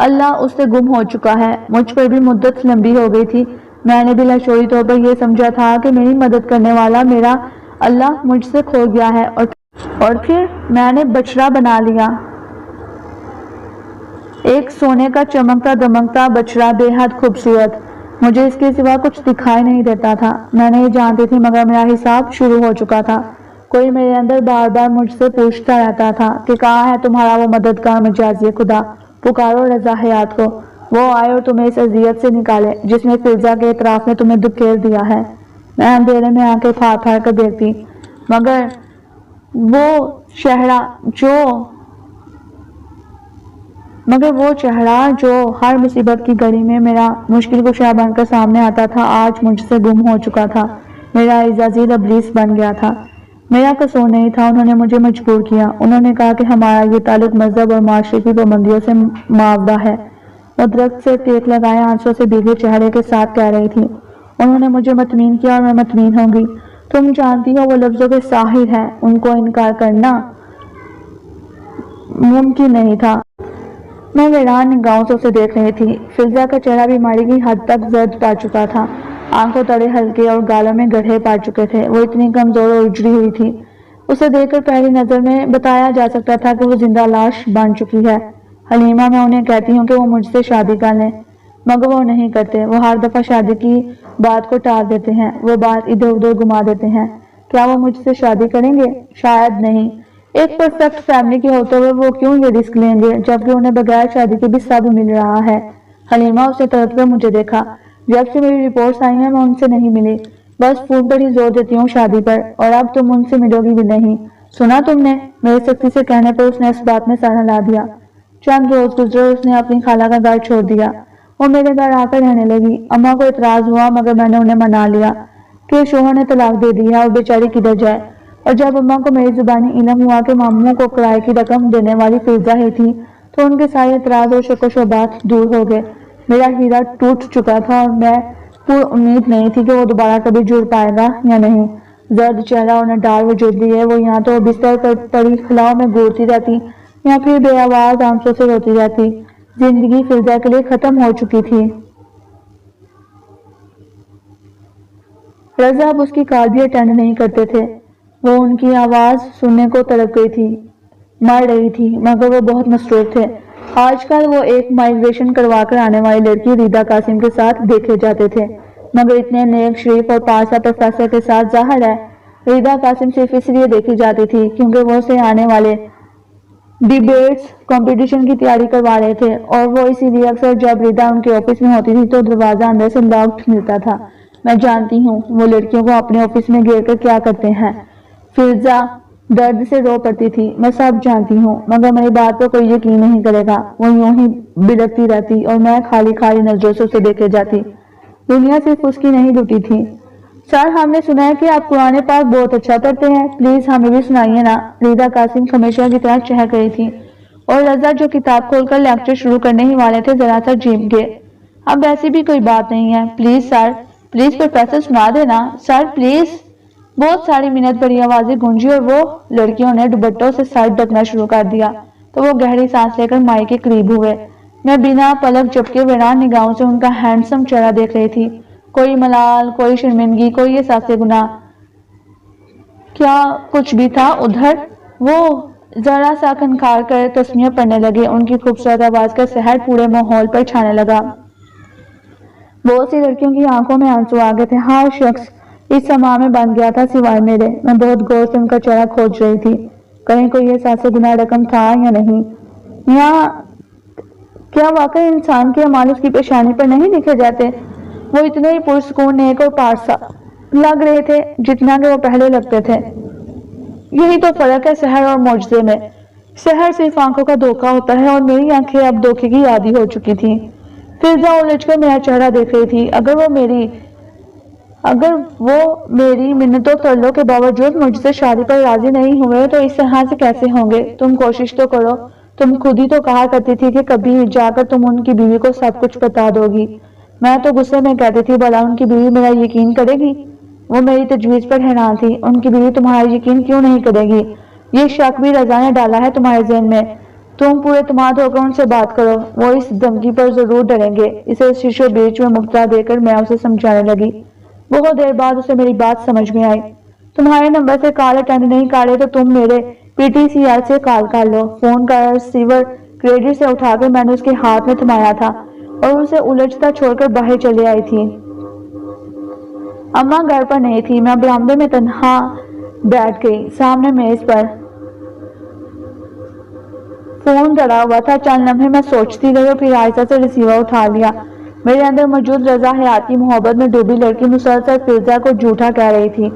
اللہ اس سے گم ہو چکا ہے۔ مجھ پر بھی مدت لمبی ہو گئی تھی۔ میں نے بھی لاشعوری طور پر یہ سمجھا تھا کہ میری مدد کرنے والا میرا اللہ مجھ سے کھو گیا ہے، اور پھر میں نے بچڑا بنا لیا، ایک سونے کا چمکتا دمکتا بچڑا، بے حد خوبصورت۔ مجھے اس کے سوا کچھ دکھائی نہیں دیتا تھا۔ میں نہیں جانتی تھی مگر میرا حساب شروع ہو چکا تھا۔ کوئی میرے اندر بار بار مجھ سے پوچھتا رہتا تھا کہ کہاں ہے تمہارا وہ مددگار مجازی خدا، پکارو رضا حیات کو، وہ آئے اور تمہیں اس اذیت سے نکالے جس میں فضا کے اطراف نے تمہیں دھکیل دیا ہے۔ میں اندھیرے میں آنکھیں پھاڑ پھاڑ کر دیکھتی، مگر وہ چہرہ جو ہر مصیبت کی گھڑی میں میرا مشکل کشا بن کر سامنے آتا تھا آج مجھ سے گم ہو چکا تھا۔ میرا عزازیل ابلیس بن گیا تھا۔ میرا قصور نہیں تھا، انہوں نے مجھے مجبور کیا۔ انہوں نے کہا کہ ہمارا یہ تعلق مذہب اور معاشرے کی پابندیوں سے معاہدہ ہے۔ وہ درخت سے ٹیک لگائے آنسوں سے بھیگے چہرے کے ساتھ کہہ رہی تھی۔ انہوں نے مجھے مطمئن کیا اور میں مطمئن ہوں گی۔ تم جانتی ہو وہ لفظوں کے ساحر ہیں، ان کو انکار کرنا ممکن نہیں تھا۔ میں ویران نگاہوں سے اسے دیکھ رہی تھی۔ فضا کا چہرہ بیماری کی حد تک زرد پڑ چکا تھا، آنکھوں تڑے ہلکے اور گالوں میں گڑھے پڑ چکے تھے۔ وہ اتنی کمزور اور اجڑی ہوئی تھی، اسے دیکھ کر پہلی نظر میں بتایا جا سکتا تھا کہ وہ زندہ لاش بن چکی ہے۔ حلیمہ، میں انہیں کہتی ہوں کہ وہ مجھ سے شادی کر لیں، مگر وہ نہیں کرتے۔ وہ ہر دفعہ شادی کی بات کو ٹال دیتے ہیں، وہ بات ادھر ادھر گھما دیتے ہیں۔ کیا وہ مجھ سے شادی کریں گے؟ شاید نہیں۔ ایک پرفیکٹ فیملی کے ہوتے ہوئے وہ کیوں یہ رسک لیں گے جبکہ انہیں بغیر شادی کے بھی سب مل رہا ہے؟ حلیمہ، اس نے تڑپ کر مجھے دیکھا۔ جب سے میری رپورٹس آئی ہیں میں ان سے نہیں ملی، بس فون پر ہی زور دیتی ہوں شادی پر، اور اب تم ان سے ملو گی بھی نہیں۔ سنا تم نے؟ میری سختی سے کہنے پر اس نے اس بات میں سر ہلا دیا۔ چند روز گزرے اور اس نے اپنی خالہ کا گھر چھوڑ دیا۔ وہ میرے گھر آ کر رہنے لگی۔ اماں کو اعتراض ہوا مگر میں نے انہیں منا لیا کہ شوہر نے طلاق دے دی ہے اور بیچاری کدھر جائے۔ اور جب اماں کو میری زبانی علم ہوا کہ ماموں کو کرائے کی رقم دینے والی فضا ہی تھی تو ان کے سارے اعتراض اور شک و شبہات دور ہو گئے۔ میرا ہیرا ٹوٹ چکا تھا اور میں پر امید نہیں تھی کہ وہ دوبارہ کبھی جڑ پائے گا یا نہیں۔ زرد چہرہ اور نڈار وجود لیے وہ یہاں تو بستر پر پڑی خلاؤں میں گھورتی رہتی یا پھر بے آواز آنسوں سے روتی رہتی۔ زندگی فضا کے لیے ختم ہو چکی تھی۔ رضا اب اس کی کال بھی اٹینڈ نہیں کرتے تھے۔ وہ ان کی آواز سننے کو تڑپ گئی تھی، مر رہی تھی، مگر وہ بہت مصروف تھے۔ آج کل وہ ایک مائگریشن کروا کر آنے والی لڑکی ریدا قاسم کے ساتھ دیکھے جاتے تھے، مگر اتنے نیک، شریف اور پارسا پروفیسر کے ساتھ ظاہر ہے ریدا قاسم صرف اس لیے دیکھی جاتی تھی کیونکہ وہ اسے آنے والے ڈیبیٹس کمپٹیشن کی تیاری کروا رہے تھے، اور وہ اسی لیے اکثر جب ریدا ان کے آفس میں ہوتی تھی تو دروازہ اندر سے لاکڈ ملتا تھا۔ میں جانتی ہوں وہ لڑکیوں کو اپنے آفس میں گھیر کر کیا کرتے ہیں۔ فضا درد سے رو پڑتی تھی۔ میں سب جانتی ہوں، مگر میری بات پر کوئی یقین نہیں کرے گا۔ وہ یوں ہی بلکتی رہتی اور میں خالی خالی نظروں سے اسے دیکھے جاتی۔ دنیا صرف اس کی نہیں لٹی تھی۔ سر، ہم نے سنا ہے کہ آپ قرآن پاک بہت اچھا پڑھتے ہیں، پلیز ہمیں بھی سنائیے نا۔ ریدا قاسم ہمیشہ کی طرح چہک رہی تھی، اور رضا جو کتاب کھول کر لیکچر شروع کرنے ہی والے تھے ذرا سا جھک گئے۔ اب ایسی بھی کوئی بات نہیں ہے، پلیز سر، پلیز پروفیسر سنا دینا، سر پلیز۔ بہت ساری منت بھری آوازیں گونجی اور وہ لڑکیوں نے دوپٹوں سے سر ڈھکنا شروع کر دیا تو وہ گہری سانس لے کر مائی کے قریب ہوئے۔ میں بنا پلک جھپکے ویران نگاہوں سے ان کا ہینڈسم چہرہ دیکھ رہی تھی۔ کوئی ملال، کوئی شرمندگی، کوئی احساس گناہ، کیا کچھ بھی تھا ادھر۔ وہ ذرا سا کھنکھار کر تسمیہ پڑھنے لگے۔ ان کی خوبصورت آواز کا سحر پورے ماحول پر چھانے لگا۔ بہت سی لڑکیوں کی آنکھوں میں آنسو آ گئے تھے۔ ہر شخص اس سما میں بن گیا تھا سوائے میرے۔ میں بہت غور سے ان کا چہرہ کھوج رہی تھی، کہیں کوئی احساس گناہ رقم تھا یا نہیں، یا کیا واقعی انسان کے اعمال اس کی پیشانی پر نہیں لکھے جاتے۔ وہ اتنے ہی پرسکون، نیک اور پارسا لگ رہے تھے جتنا کہ وہ پہلے لگتے تھے۔ یہی تو فرق ہے سحر اور معجزے میں۔ سحر صرف آنکھوں کا دھوکہ ہوتا ہے اور میری آنکھیں اب دھوکے کی عادی ہو چکی تھیں۔ فضا الجھ کر میرا چہرہ دیکھ رہی تھی۔ اگر وہ میری منتوں ترلوں کے باوجود مجھ سے شادی پر راضی نہیں ہوئے تو اس طرح سے کیسے ہوں گے؟ تم کوشش تو کرو، تم خود ہی تو کہا کرتی تھی کہ کبھی جا کر تم ان کی بیوی کو سب کچھ بتا دو گی۔ میں تو غصے میں کہتی تھی بھلا ان کی بیوی میرا یقین کرے گی؟ وہ میری تجویز پر حیران تھی۔ ان کی بیوی تمہارا یقین کیوں نہیں کرے گی؟ یہ شک بھی رضا نے ڈالا ہے تمہارے ذہن میں۔ تم پورے اعتماد ہو کر ان سے بات کرو، وہ اس دھمکی پر ضرور ڈریں گے۔ اسے شیشو بیچ میں مبتلا دے کر میں اسے سمجھانے لگی۔ بہت دیر بعد اسے میری بات سمجھ میں آئی۔ تمہارے نمبر سے کال اٹینڈ نہیں کر رہے تو تم میرے پی ٹی سی ایل سے کال کر لو۔ فون کا ریسیور کریڈٹ سے اٹھا کر میں نے اس کے ہاتھ میں تھمایا تھا اور اسے الجھتا چھوڑ کر باہر چلی آئی تھی۔ اماں گھر پر نہیں تھی۔ میں برآمدے میں تنہا بیٹھ گئی۔ سامنے میز پر فون دھرا ہوا تھا۔ چند لمحے میں سوچتی رہی اور پھر آہستہ سے ریسیور اٹھا لیا۔ میرے اندر موجود رضا حیات کی محبت میں ڈوبی لڑکی مسلسل فضا کو جھوٹا کہہ رہی تھی۔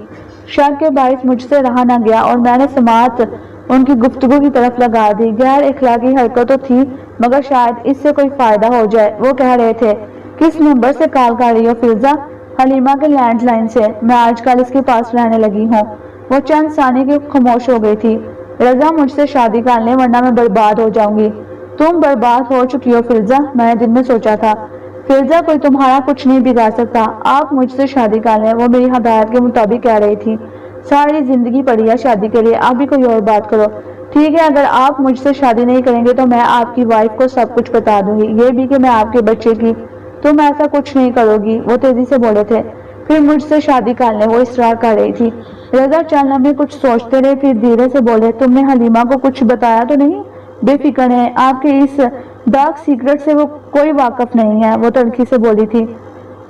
شک کے باعث مجھ سے رہا نہ گیا اور میں نے سماعت ان کی گفتگو کی طرف لگا دی۔ غیر اخلاقی حرکت تو تھی مگر شاید اس سے کوئی فائدہ ہو جائے۔ وہ کہہ رہے تھے، کس نمبر سے کال کر رہی ہو فضا؟ حلیمہ کے لینڈ لائن سے۔ میں آج کل اس کے پاس رہنے لگی ہوں۔ وہ چند ثانیے کی خاموش ہو گئی تھی۔ رضا مجھ سے شادی کر لیں ورنہ میں برباد ہو جاؤں گی۔ تم برباد ہو چکی ہو فضا، میں نے دل میں سوچا تھا۔ فضا کوئی تمہارا کچھ نہیں بگاڑ سکتا، آپ مجھ سے شادی کر لیں، وہ میری ہدایت کے مطابق کہہ رہی تھی۔ ساری زندگی پڑی ہے شادی کے لیے، آپ بھی کوئی اور بات کرو۔ ٹھیک ہے، اگر آپ مجھ سے شادی نہیں کریں گے تو میں آپ کی وائف کو سب کچھ بتا دوں گی، یہ بھی کہ میں آپ کے بچے کی۔ تم ایسا کچھ نہیں کرو گی، وہ تیزی سے بولے تھے۔ پھر مجھ سے شادی کر لیں، وہ اصرار کر رہی تھی۔ رضا چند لمحے کچھ سوچتے رہے پھر دھیرے سے بولے، تم نے حلیمہ کو کچھ بتایا تو نہیں؟ بے فکر ہے، آپ کے اس ڈارک سیکرٹ سے وہ کوئی واقف نہیں ہے، وہ تلخی سے بولی تھی۔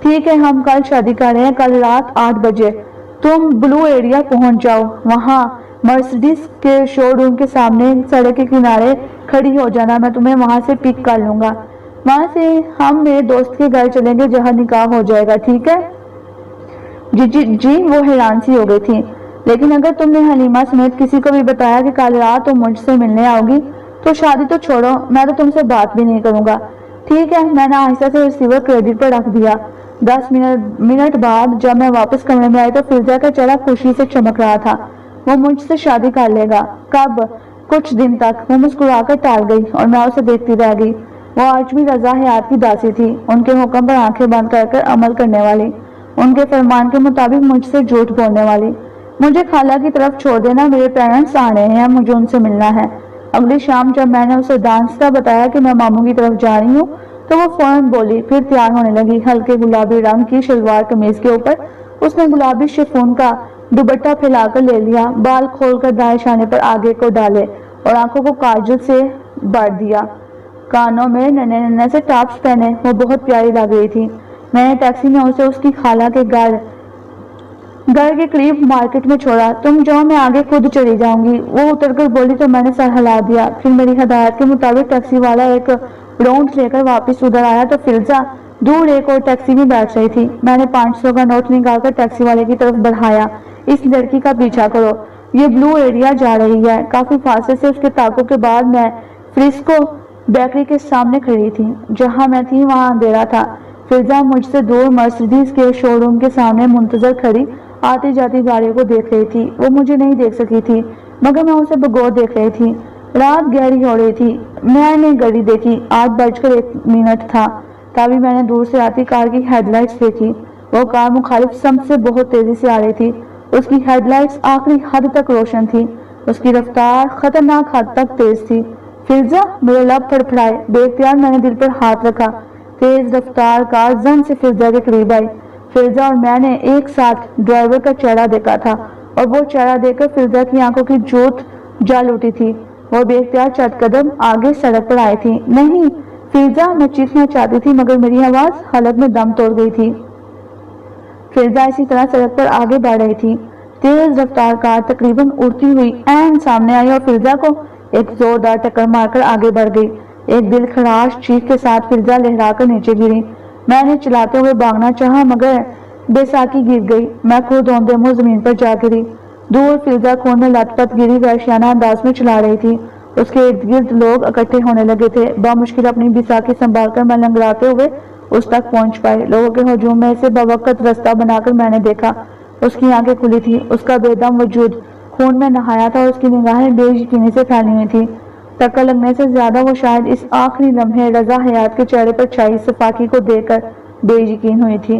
ٹھیک ہے، ہم کل شادی کر رہے ہیں، کل رات 8 بجے۔ تم بلو ایریا پہنچ جاؤ، وہاں مرسڈیز کے شو روم کے سامنے سڑک کے کنارے کھڑی ہو جانا، میں تمہیں وہاں سے پک کر لوں گا۔ وہاں سے ہم میرے دوست کے گھر چلیں گے جہاں نکاح ہو جائے گا، ٹھیک ہے؟ جی، وہ حیران سی ہو گئی تھی۔ لیکن اگر تم نے حلیمہ سمیت کسی کو بھی بتایا کہ کل رات تم مجھ سے ملنے آؤ گی تو شادی تو چھوڑو، میں تو تم سے بات بھی نہیں کروں گا۔ ٹھیک ہے، میں نے آہستہ سے ریسیور کریڈٹ پر رکھ دیا۔ 10 منٹ بعد جب میں واپس کمرے میں آئی تو فضا کا چہرہ خوشی سے چمک رہا تھا۔ وہ مجھ سے شادی کر لے گا۔ کب؟ کچھ دن تک۔ وہ مسکرا کر ٹال گئی اور میں اسے دیکھتی رہ گئی۔ وہ آج بھی رضا حیات کی داسی تھی، ان کے حکم پر آنکھیں بند کر کر عمل کرنے والی، ان کے فرمان کے مطابق مجھ سے جھوٹ بولنے والی۔ مجھے خالہ کی طرف چھوڑ دینا، میرے پیرنٹس آ رہے ہیں، مجھے ان سے ملنا ہے۔ اگلی شام جب میں نے اسے دانستہ بتایا کہ میں ماموں کی طرف جا رہی ہوں تو وہ فوراً بولی، پھر تیار ہونے لگی۔ ہلکے گلابی رنگ کی شلوار قمیض کے اوپر اس نے گلابی شفون کا دوپٹہ پھیلا کر لے لیا، بال کھول کر دائیں شانے پر آگے کو ڈالے اور آنکھوں کو کاجل سے بھر دیا، کانوں میں ننے ننے سے ٹاپس پہنے۔ وہ بہت پیاری لگ رہی تھی۔ میں نے ٹیکسی میں اسے اس کی خالہ کے گھر کے قریب مارکیٹ میں چھوڑا۔ تم جاؤ، میں آگے خود چلی جاؤں گی، وہ اتر کر بولی تو میں نے سر ہلا دیا۔ پھر میری ہدایت کے مطابق ٹیکسی والا ایک راؤنڈ لے کر واپس ادھر آیا تو فضا دور ایک اور ٹیکسی میں بیٹھ رہی تھی۔ میں نے 500 کا نوٹ نکال کر ٹیکسی والے کی طرف بڑھایا، اس لڑکی کا پیچھا کرو، یہ بلو ایریا جا رہی ہے۔ کافی فاصلے سے اس کے تعاقب کے بعد میں فرسکو بیکری کے سامنے کھڑی تھی۔ جہاں میں تھی وہاں اندھیرا تھا۔ فضا مجھ سے دور مرسڈیز کے شو روم کے سامنے منتظر کھڑی آتی جاتی گاڑیوں کو دیکھ رہی تھی۔ وہ مجھے نہیں دیکھ سکی تھی مگر میں اسے بغور دیکھ رہی تھی۔ رات گہری ہو رہی تھی۔ میں نے گھڑی دیکھی، 8:01 تھا۔ تبھی میں نے دور سے آتی کار کی ہیڈ لائٹس دیکھی۔ وہ کار مخالف سمت سے بہت تیزی سے آ رہی تھی۔ اس کی ہیڈ لائٹس آخری حد تک روشن تھی، اس کی رفتار خطرناک حد تک تیز تھی۔ فضا، میرے لب پھڑپھڑائے۔ بے اختیار میں نے دل پر ہاتھ رکھا۔ تیز رفتار کار زن سے فضا کے قریب آئی۔ فضا اور میں نے ایک ساتھ ڈرائیور کا چہرہ دیکھا تھا اور وہ چہرہ دیکھ کر فضا کی آنکھوں کی جوت جل اٹھی تھی۔ وہ بے اختیار چند قدم آگے سڑک پر آئی تھی۔ نہیں فضا، میں چیخنا چاہتی تھی مگر میری آواز حلق میں دم توڑ گئی تھی۔ فضا اسی طرح سڑک پر آگے بڑھ رہی تھی۔ تیز رفتار کار تقریباً اڑتی ہوئی عین سامنے آئی اور فضا کو ایک زوردار ٹکر مار کر آگے بڑھ گئی۔ ایک دل خراش چیخ کے ساتھ فضا لہرا کر نیچے گری۔ میں نے چلاتے ہوئے بھاگنا چاہا مگر بے ساکی گر گئی۔ میں خود اوندے منہ زمین پر جا گری۔ دور فضا خون میں لت پت گری وحشیانہ انداز میں چلا رہی تھی۔ اس کے ارد گرد لوگ اکٹھے ہونے لگے تھے۔ بامشکل اپنی بیساکھی سنبھال کر میں لنگڑاتے ہوئے اس تک پہنچ پائی۔ لوگوں کے ہجوم میں سے بوقت رستہ بنا کر میں نے دیکھا، اس کی آنکھیں کھلی تھی، اس کا بے دم وجود خون میں نہایا تھا اور اس کی نگاہیں بے یقینی سے پھیلی ہوئی تھی۔ ٹکر لگنے سے زیادہ وہ شاید اس آخری لمحے رضا حیات کے چہرے پر چھائی صفاکی کو دیکھ کر بے یقین ہوئی تھی۔